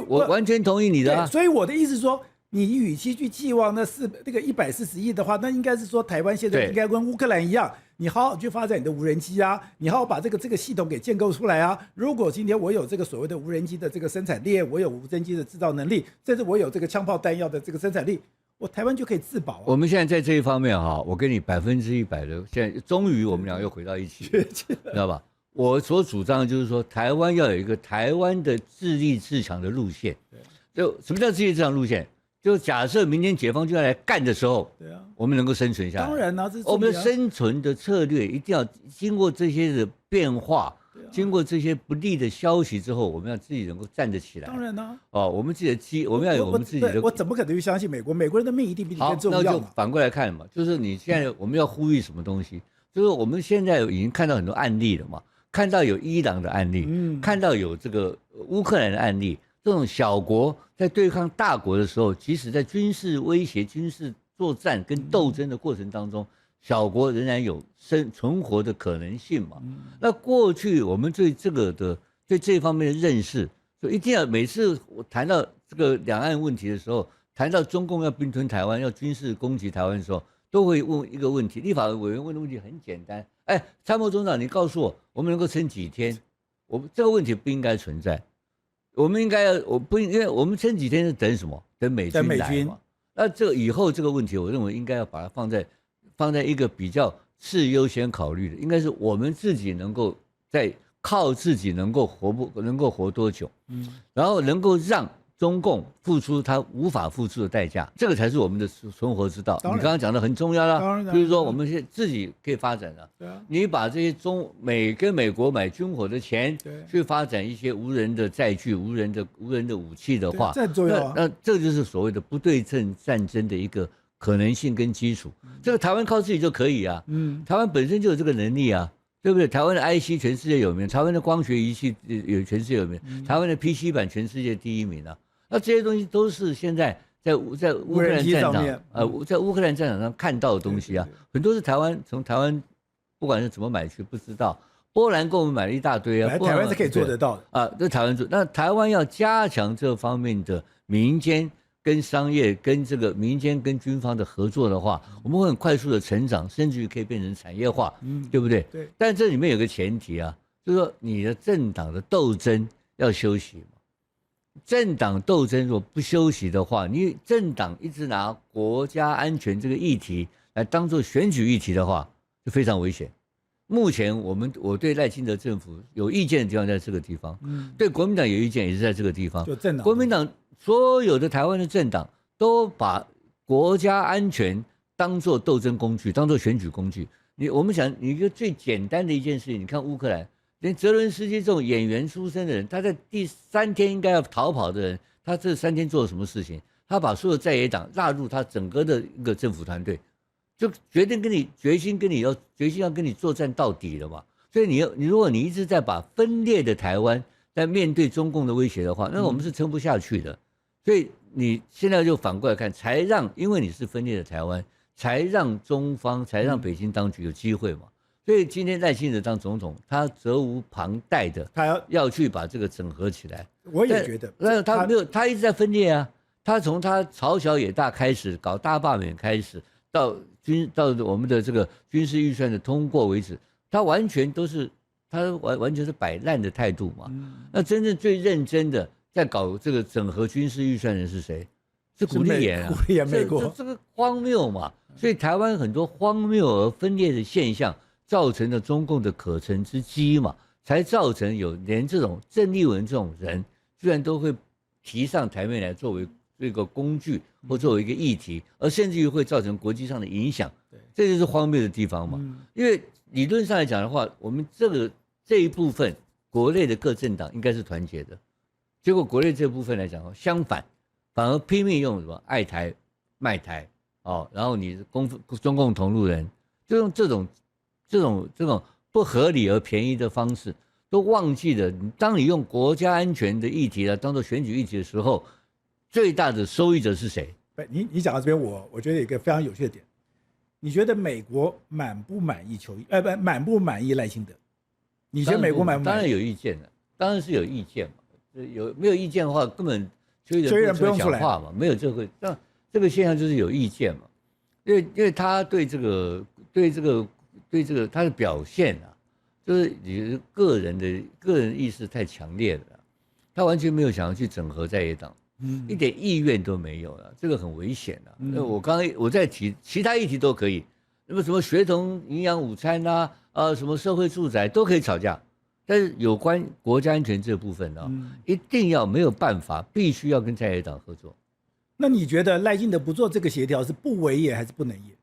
我完全同意你的啊。所以我的意思是說，你與其去寄望那個140億的話，那應該是說台灣現在應該跟烏克蘭一樣，你好好去發展你的無人機啊，你好好把這個系統給建構出來啊。如果今天我有這個所謂的無人機的這個生產鏈，我有無人機的制造能力，甚至我有這個槍炮彈藥的這個生產力。我台灣就可以自保啊。我們現在在這一方面哈，我跟你100%的，現在終於我們倆又回到一起，知道吧？我所主張的就是說，台灣要有一個台灣的自立自強的路線。就什麼叫自立自強路線？就假設明天解放軍要來幹的時候，對啊，我們能夠生存下來。當然啦，我們的生存的策略一定要經過這些的變化。經過這些不利的消息之後，我們要自己能夠站得起來。當然呢，我們自己的我們要有我們自己的。我怎麼可能去相信美國？美國人的命一定比你更重要嘛。那就反過來看嘛，就是你現在我們要呼籲什麼東西？就是我們現在已經看到很多案例了嘛，看到有伊朗的案例，看到有這個烏克蘭的案例，這種小國在對抗大國的時候，即使在軍事威脅、軍事作戰跟鬥爭的過程當中。小國仍然有存活的可能性嘛？那過去我們对這方面的認識，就一定要每次我談到這個兩岸問題的時候，談到中共要併吞台灣、要軍事攻擊台灣的時候，都會問一個問題。立法委員問的問題很簡單：參謀總長，你告訴我們能夠撐幾天？這個問題不應該存在。我們應該要，因為我們撐幾天是等什麼？等美軍來嘛。那這個以後這個問題，我認為應該要把它放在一個比較次優先考慮的，應該是我們自己能夠靠自己能夠活多久，然後能夠讓中共付出他無法付出的代價，這個才是我們的存活之道。你剛剛講的很重要啦，就是說我們現在自己可以發展了。你把這些跟美國買軍火的錢去發展一些無人的載具、無人的武器的話，那這就是所謂的不對稱戰爭的一個可能性跟基礎，這個台灣靠自己就可以啊。台灣本身就有這個能力啊，對不對？台灣的 IC 全世界有名，台灣的光學儀器全世界有名，台灣的 PC 版全世界第1名啊。那這些東西都是現在在烏克蘭戰場在烏克蘭戰場上看到的東西啊，很多是從台灣不管是怎麼買去不知道，波蘭給我們買了一大堆啊。台灣是可以做得到的啊，這台灣做。那台灣要加強這方面的民間跟商業、跟這個民間、跟軍方的合作的話，我們會很快速的成長，甚至於可以變成產業化，對不對？对。但這裡面有個前提啊，就是說你的政黨的鬥爭要休息嘛。政黨鬥爭如果不休息的話，你政黨一直拿國家安全這個議題來當做選舉議題的話，就非常危險。目前我對賴清德政府有意見的地方在這個地方，對國民黨有意見也是在這個地方。就政黨，國民黨所有的台灣的政黨都把國家安全當作鬥爭工具，當作選舉工具。我們想，你一個最簡單的一件事情，你看烏克蘭。連澤倫斯基這種演員出身的人，他在第3天應該要逃跑的人，他這3天做了什麼事情？他把所有在野黨納入他整個的一個政府團隊，就決心要跟你作戰到底了嘛。所以你如果你一直在把分裂的台灣在面對中共的威脅的話，那我們是撐不下去的。所以你現在就反過來看，因為你是分裂的台灣，才讓中方才讓北京當局有機會嘛。所以今天賴清德當總統，他責無旁貸的，他要去把這個整合起來。我也覺得，但他沒有，他一直在分裂啊。他從他朝小野大開始，搞大罷免開始，到我們的這個軍事預算的通過為止，他完全是擺爛的態度嘛。那真正最認真的在搞這個整合軍事預算的是誰？是古立言啊。古立言美國，這個荒謬嘛。所以台灣很多荒謬而分裂的現象，造成了中共的可乘之機嘛，才造成有連這種鄭麗文這種人居然都會提上台面來作為這個工具或作為一個議題，而甚至於會造成國際上的影響。這就是荒謬的地方嘛。因為理論上來講的話，我們這一部分國內的各政黨應該是團結的，結果國內這部分來講，相反，反而拼命用什麼愛台、賣台，然後你中共同路人，就用這種不合理而便宜的方式，都忘記了，當你用國家安全的議題來當做選舉議題的時候，最大的受益者是誰？你講到這邊，我覺得有一個非常有趣的點，你覺得美國滿不滿意滿不滿意賴清德？你覺得美國滿不滿意？當然有意見了，當然是有意見嘛。沒有意見的話，根本崔仁不用講話嘛，沒有這個，那這個現象就是有意見嘛。因為他对這個他的表現啊，就是你個人意識太強烈了，他完全沒有想要去整合在野黨，一點意願都沒有了，這個很危險的。那我在提其他議題都可以，那麼什麼學童營養午餐啊，什麼社會住宅都可以吵架，但是有關國家安全這部分呢，一定要沒有辦法，必須要跟在野黨合作。那你覺得賴清德不做這個協調是不為也還是不能也？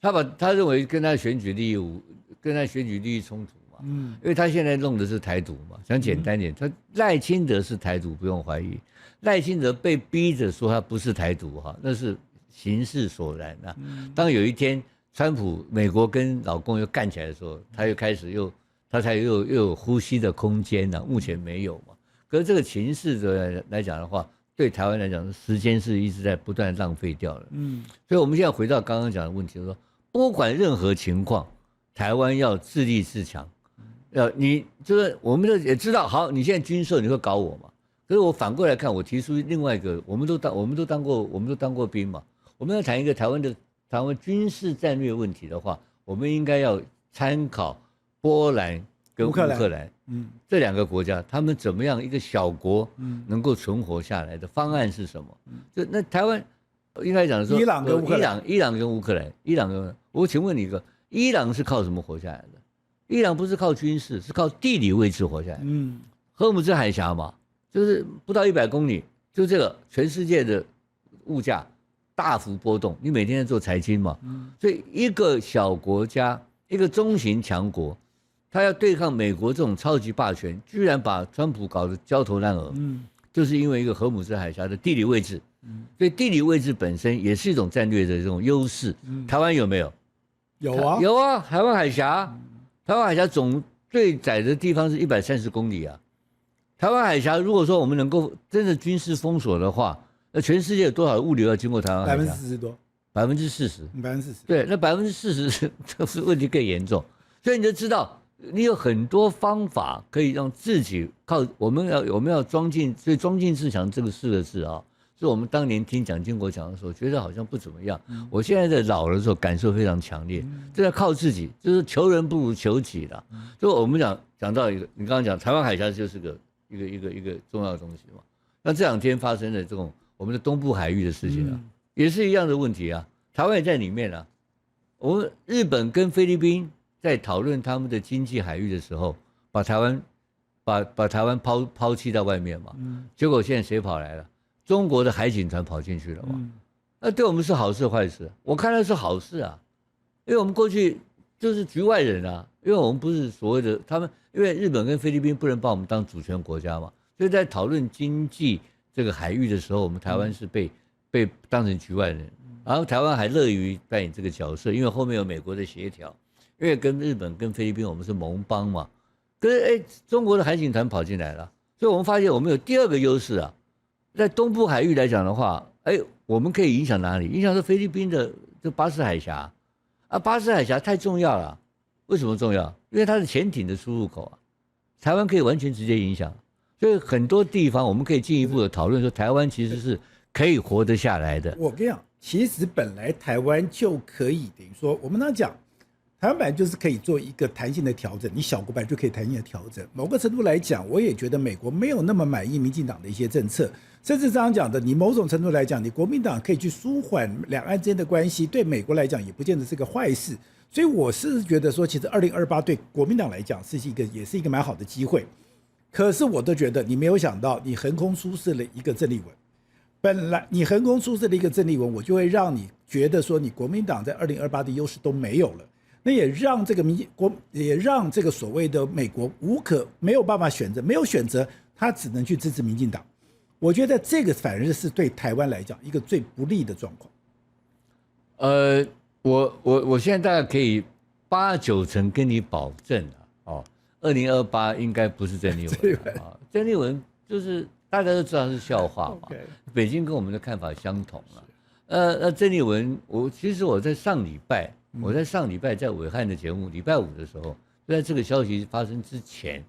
他認為跟他選舉利益衝突嘛，因為他現在弄的是台獨嘛，講簡單點，他賴清德是台獨不用懷疑，賴清德被逼着說他不是台獨哈，那是形勢所然啊。當有一天川普美國跟老共又幹起來的時候，他又開始他才又有呼吸的空間呢，目前沒有嘛。可是這個情勢來講的話，對台灣來講，時間是一直在不斷浪費掉了。所以我們現在回到剛剛講的問題，就是說不管任何情況，台灣要自立自強。你就是我們也知道，好，你現在軍售你會搞我嘛？可是我反過來看，我提出另外一個，我們都當過兵嘛。我們要談一個台灣軍事戰略問題的話，我們應該要參考波蘭跟烏克蘭，這兩個國家，他們怎麼樣一個小國能夠存活下來的方案是什麼？那台灣應該講說，伊朗跟烏克蘭，我請問你一個，伊朗是靠什麼活下來的？伊朗不是靠軍事，是靠地理位置活下來。荷姆茲海峽嘛，就是不到100公里，就這個全世界的物價大幅波動，你每天在做財經嘛，所以一個小國家，一個中型強國，他要對抗美國這種超級霸權，居然把川普搞得焦頭爛額，就是因為一個荷姆茲海峽的地理位置，所以地理位置本身也是一種戰略的這種優勢。台灣有沒有？有啊，台灣海峽。台灣海峽總最窄的地方是130公里啊！台灣海峽如果說我們能夠真的軍事封鎖的話，那全世界有多少物流要經過台灣海峽？40%多，40%。對，那40%這是問題更嚴重。所以你就知道，你有很多方法可以讓自己靠我們要庄進，所以庄進自強這個4個字啊，是我們當年聽蔣經國講的時候，覺得好像不怎麼樣。我現在在老的時候感受非常強烈，這要靠自己，就是求人不如求己的。所以我們講到一個，你剛剛講台灣海峽就是一個重要的東西嘛。那這2天發生的這種我們的東部海域的事情啊，也是一樣的問題啊。台灣也在裡面啊。我們日本跟菲律賓在討論他們的經濟海域的時候，把台灣拋棄到外面嘛。結果現在誰跑來了？中國的海警船跑進去了嘛？那對我們是好事壞事？我看來是好事啊，因為我們過去就是局外人啊，因為我們不是所謂的他們，因為日本跟菲律賓不能把我們當主權國家嘛，所以在討論經濟這個海域的時候，我們台灣是被當成局外人，然後台灣還樂於扮演這個角色，因為後面有美國的協調，因為跟日本跟菲律賓我們是盟邦嘛，可是中國的海警團跑進來了，所以我們發現我們有第2個優勢啊。在東部海域來講的話，我們可以影響哪裡？影響到菲律賓的這巴士海峽啊，巴士海峽太重要了。為什麼重要？因為它是潛艇的出入口啊，台灣可以完全直接影響。所以很多地方我們可以進一步的討論說，台灣其實是可以活得下來的。我跟你講，其實本來台灣就可以等於說，我們剛講，台灣本來就是可以做一個彈性的調整，你小國本來就可以彈性的調整。某個程度來講，我也覺得美國沒有那麼滿意民進黨的一些政策。甚至剛剛講的，你某種程度來講，你國民黨可以去舒緩兩岸之間的關係，對美國來講也不見得是個壞事。所以我是覺得說，其實2028對國民黨來講也是一個蠻好的機會。可是我都覺得你沒有想到，你橫空出世了一個鄭麗文。本來你橫空出世的一個鄭麗文，我就會讓你覺得說，你國民黨在2028的優勢都沒有了。那也讓這個也讓這個所謂的美國沒有辦法選擇，沒有選擇，他只能去支持民進黨。我覺得這個反而是對台灣來講一個最不利的狀況。我現在大概可以8、9成跟你保證哦，2028應該不是鄭麗文啊，鄭麗文就是大家都知道是笑話嘛。北京跟我們的看法相同了。那鄭麗文，其實我在上禮拜在暐瀚的節目禮拜5的時候，就在這個消息發生之前，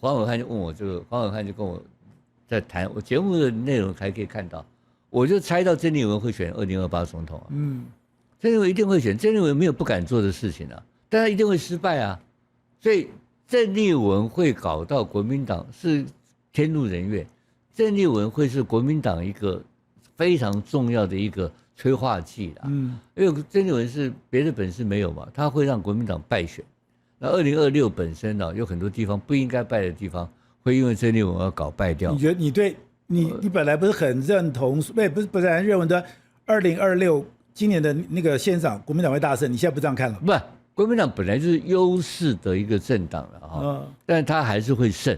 黃暐瀚就問我這個，黃暐瀚就跟我在談，我節目的內容還可以看到，我就猜到鄭麗文會選2028總統啊。鄭麗文一定會選，鄭麗文沒有不敢做的事情啊，但他一定會失敗啊，所以鄭麗文會搞到國民黨是天怒人怨，鄭麗文會是國民黨一個非常重要的一個催化劑啦。因為鄭麗文是別的本事沒有嘛，他會讓國民黨敗選。那2026本身呢，有很多地方不應該敗的地方，會因為鄭麗文而搞敗掉。你覺得你本來不是很認同，不是很認為的2026今年的那個縣長國民黨會大勝，你現在不這樣看了？不，國民黨本來就是優勢的一個政黨了哈，但他還是會勝，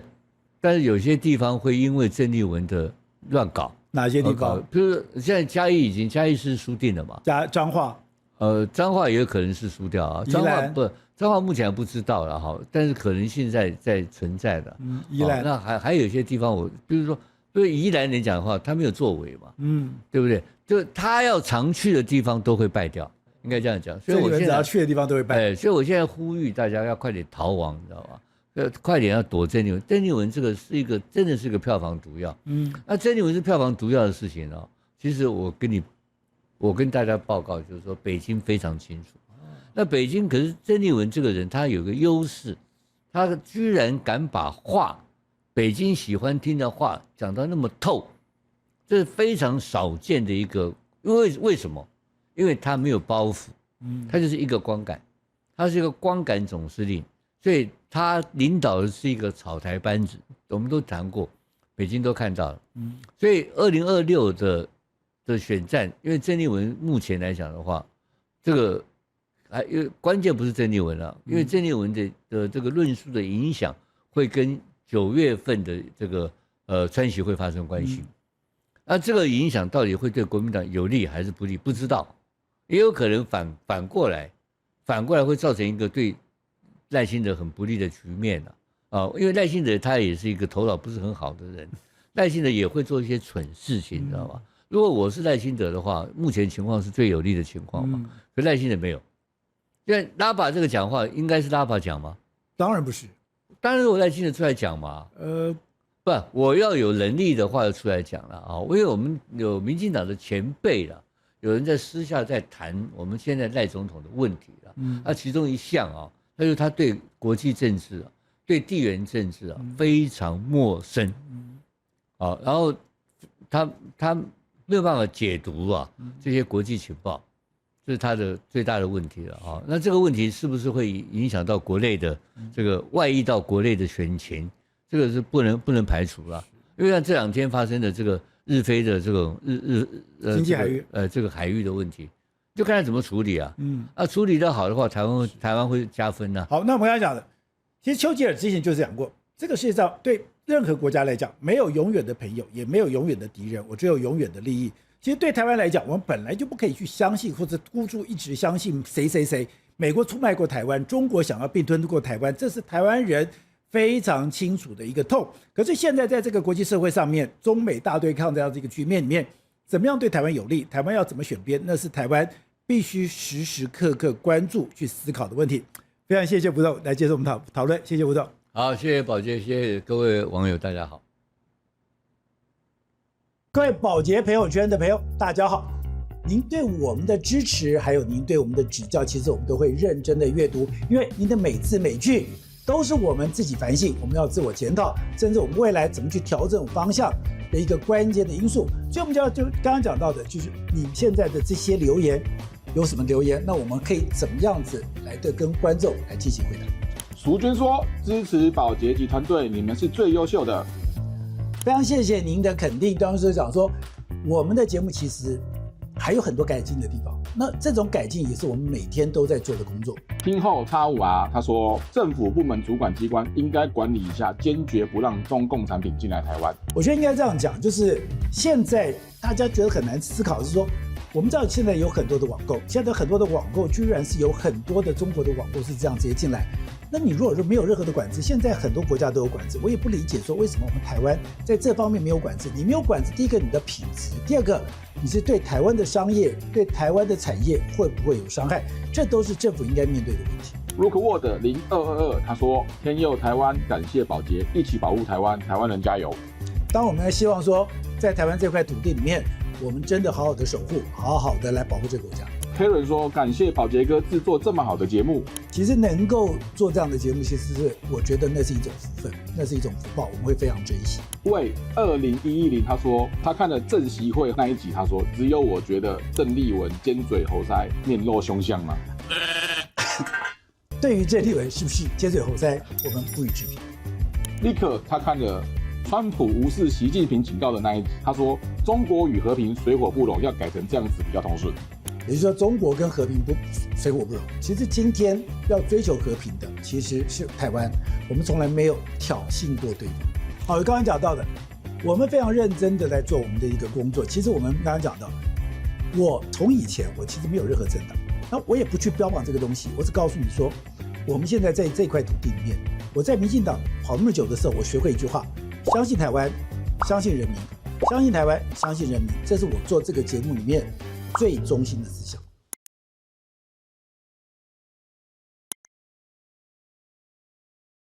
但是有些地方會因為鄭麗文的亂搞。哪些地方？比如現在嘉義是輸定了嘛？彰化，彰化也有可能是輸掉啊。彰化目前還不知道了哈，但是可能性在存在的。宜蘭，那還有一些地方比如說对宜蘭人講的話，他沒有作為嘛，對不對？就他要常去的地方都會敗掉，應該這樣講。所以我現在只要去的地方都會敗。所以我現在呼籲大家要快點逃亡，你知道吧？快點要躲鄭麗文。鄭麗文這個真的是一個票房毒藥。那鄭麗文是票房毒藥的事情哦。其實我跟大家報告，就是說北京非常清楚。那北京可是鄭麗文這個人，他有個優勢，他居然敢把北京喜歡聽的話講到那麼透。這是非常少見的一個，為什麼？因為他沒有包袱，他就是一個光桿，他是一個光桿總司令，所以他領導的是一個草台班子。我們都談過，北京都看到了。所以2026的選戰，因為鄭麗文目前來講的話，這個因為關鍵不是鄭麗文了，因為鄭麗文的這個論述的影響會跟9月份的這個川習會發生關係。那這個影響到底會對國民黨有利還是不利？不知道，也有可能反過來會造成一個對賴清德很不利的局面因為賴清德他也是一個頭腦不是很好的人，賴清德也會做一些蠢事情，你知道嗎？如果我是賴清德的話，目前情況是最有利的情況嘛。可賴清德沒有，因為拉巴這個講話應該是拉巴講嗎？當然不是，當然我賴清德出來講嘛。不，我要有能力的話，就出來講了啊！因為我們有民進黨的前輩了，有人在私下在談我們現在賴總統的問題了。那其中一項那就是他對國際政治對地緣政治非常陌生。然後他沒有辦法解讀這些國際情報，這是他的最大的問題了。那這個問題是不是會影響到國內的這個外溢到國內的選情？這個是不能排除了，因為像這2天發生的這個日非的這種經濟海域這個海域的問題，就看他怎麼處理啊。處理得好的話，台灣會加分啊。好，那我們剛才講的，其實丘吉爾之前就是講過，這個世界上對任何國家來講，沒有永遠的朋友，也沒有永遠的敵人，我只有永遠的利益。其實對台灣來講，我們本來就不可以去相信或者孤注一擲相信誰。美國出賣過台灣，中國想要併吞過台灣，這是台灣人非常清楚的一個痛。可是現在在這個國際社會上面，中美大對抗這樣的一個局面裡面，怎麼樣對台灣有利？台灣要怎麼選邊？那是台灣必須時時刻刻關注、去思考的問題。非常謝謝福總來接受我們討論，謝謝福總。好，謝謝寶傑，謝謝各位網友，大家好。各位寶傑朋友圈的朋友，大家好。您對我們的支持，還有您對我們的指教，其實我們都會認真的閱讀，因為您的每字每句都是我們自己反省，我們要自我檢討，甚至我们未來怎麼去調整方向的一個關鍵的因素。所以我們就剛剛講到的，就是你現在的這些留言有什麼留言，那我們可以怎麼樣子來跟觀眾來進行回答？淑娟說：“支持寶潔及團隊，你們是最優秀的。”非常謝謝您的肯定。當時講說，我們的節目其實還有很多改進的地方。那這種改進也是我們每天都在做的工作。聽後85他說，政府部門主管機關應該管理一下，堅決不讓中共產品進來台灣。我覺得應該這樣講，就是現在大家覺得很難思考，是說我們知道現在有很多的網購，現在很多的網購居然是有很多的中國的网购是這樣直接進来。那你如果说沒有任何的管制，現在很多國家都有管制，我也不理解說為什麼我們台灣在這方面沒有管制。你沒有管制，第一個你的品質，第二個你是對台灣的商業、对台灣的產業會不會有傷害，這都是政府應該面對的問題。Rookwood 0222他說，天佑台灣，感謝寶潔，一起保護台灣，台灣人加油。當我們希望說在台灣這塊土地裡面，我們真的好好的守護，好好的來保護這個國家。Karen 說，感謝寶潔哥制作這麼好的節目。其實能夠做這樣的節目，其實是我覺得那是一種福分，那是一種福報，我們會非常珍惜。喂，20110他說他看了正習會那一集，他說只有我覺得鄭麗文尖嘴猴腮面露凶相嗎？對於鄭麗文是不是尖嘴猴腮，我們不予置評。立刻他看了川普無視習近平警告的那一集，他說中國與和平水火不容，要改成這樣子比較通順。也就是說，中國跟和平不水火不容。其實今天要追求和平的其實是台灣，我們從來沒有挑釁過對方。好，剛剛講到的，我們非常認真的在做我們的一個工作。其實我們剛剛講到，我從以前我其實沒有任何政黨，那我也不去標榜這個東西，我只告訴你說，我們現在在這塊土地裡面，我在民進黨跑那麼久的時候，我學會一句話：相信台灣，相信人民，相信台灣，相信人民，這是我做這個節目裡面最中心的思想。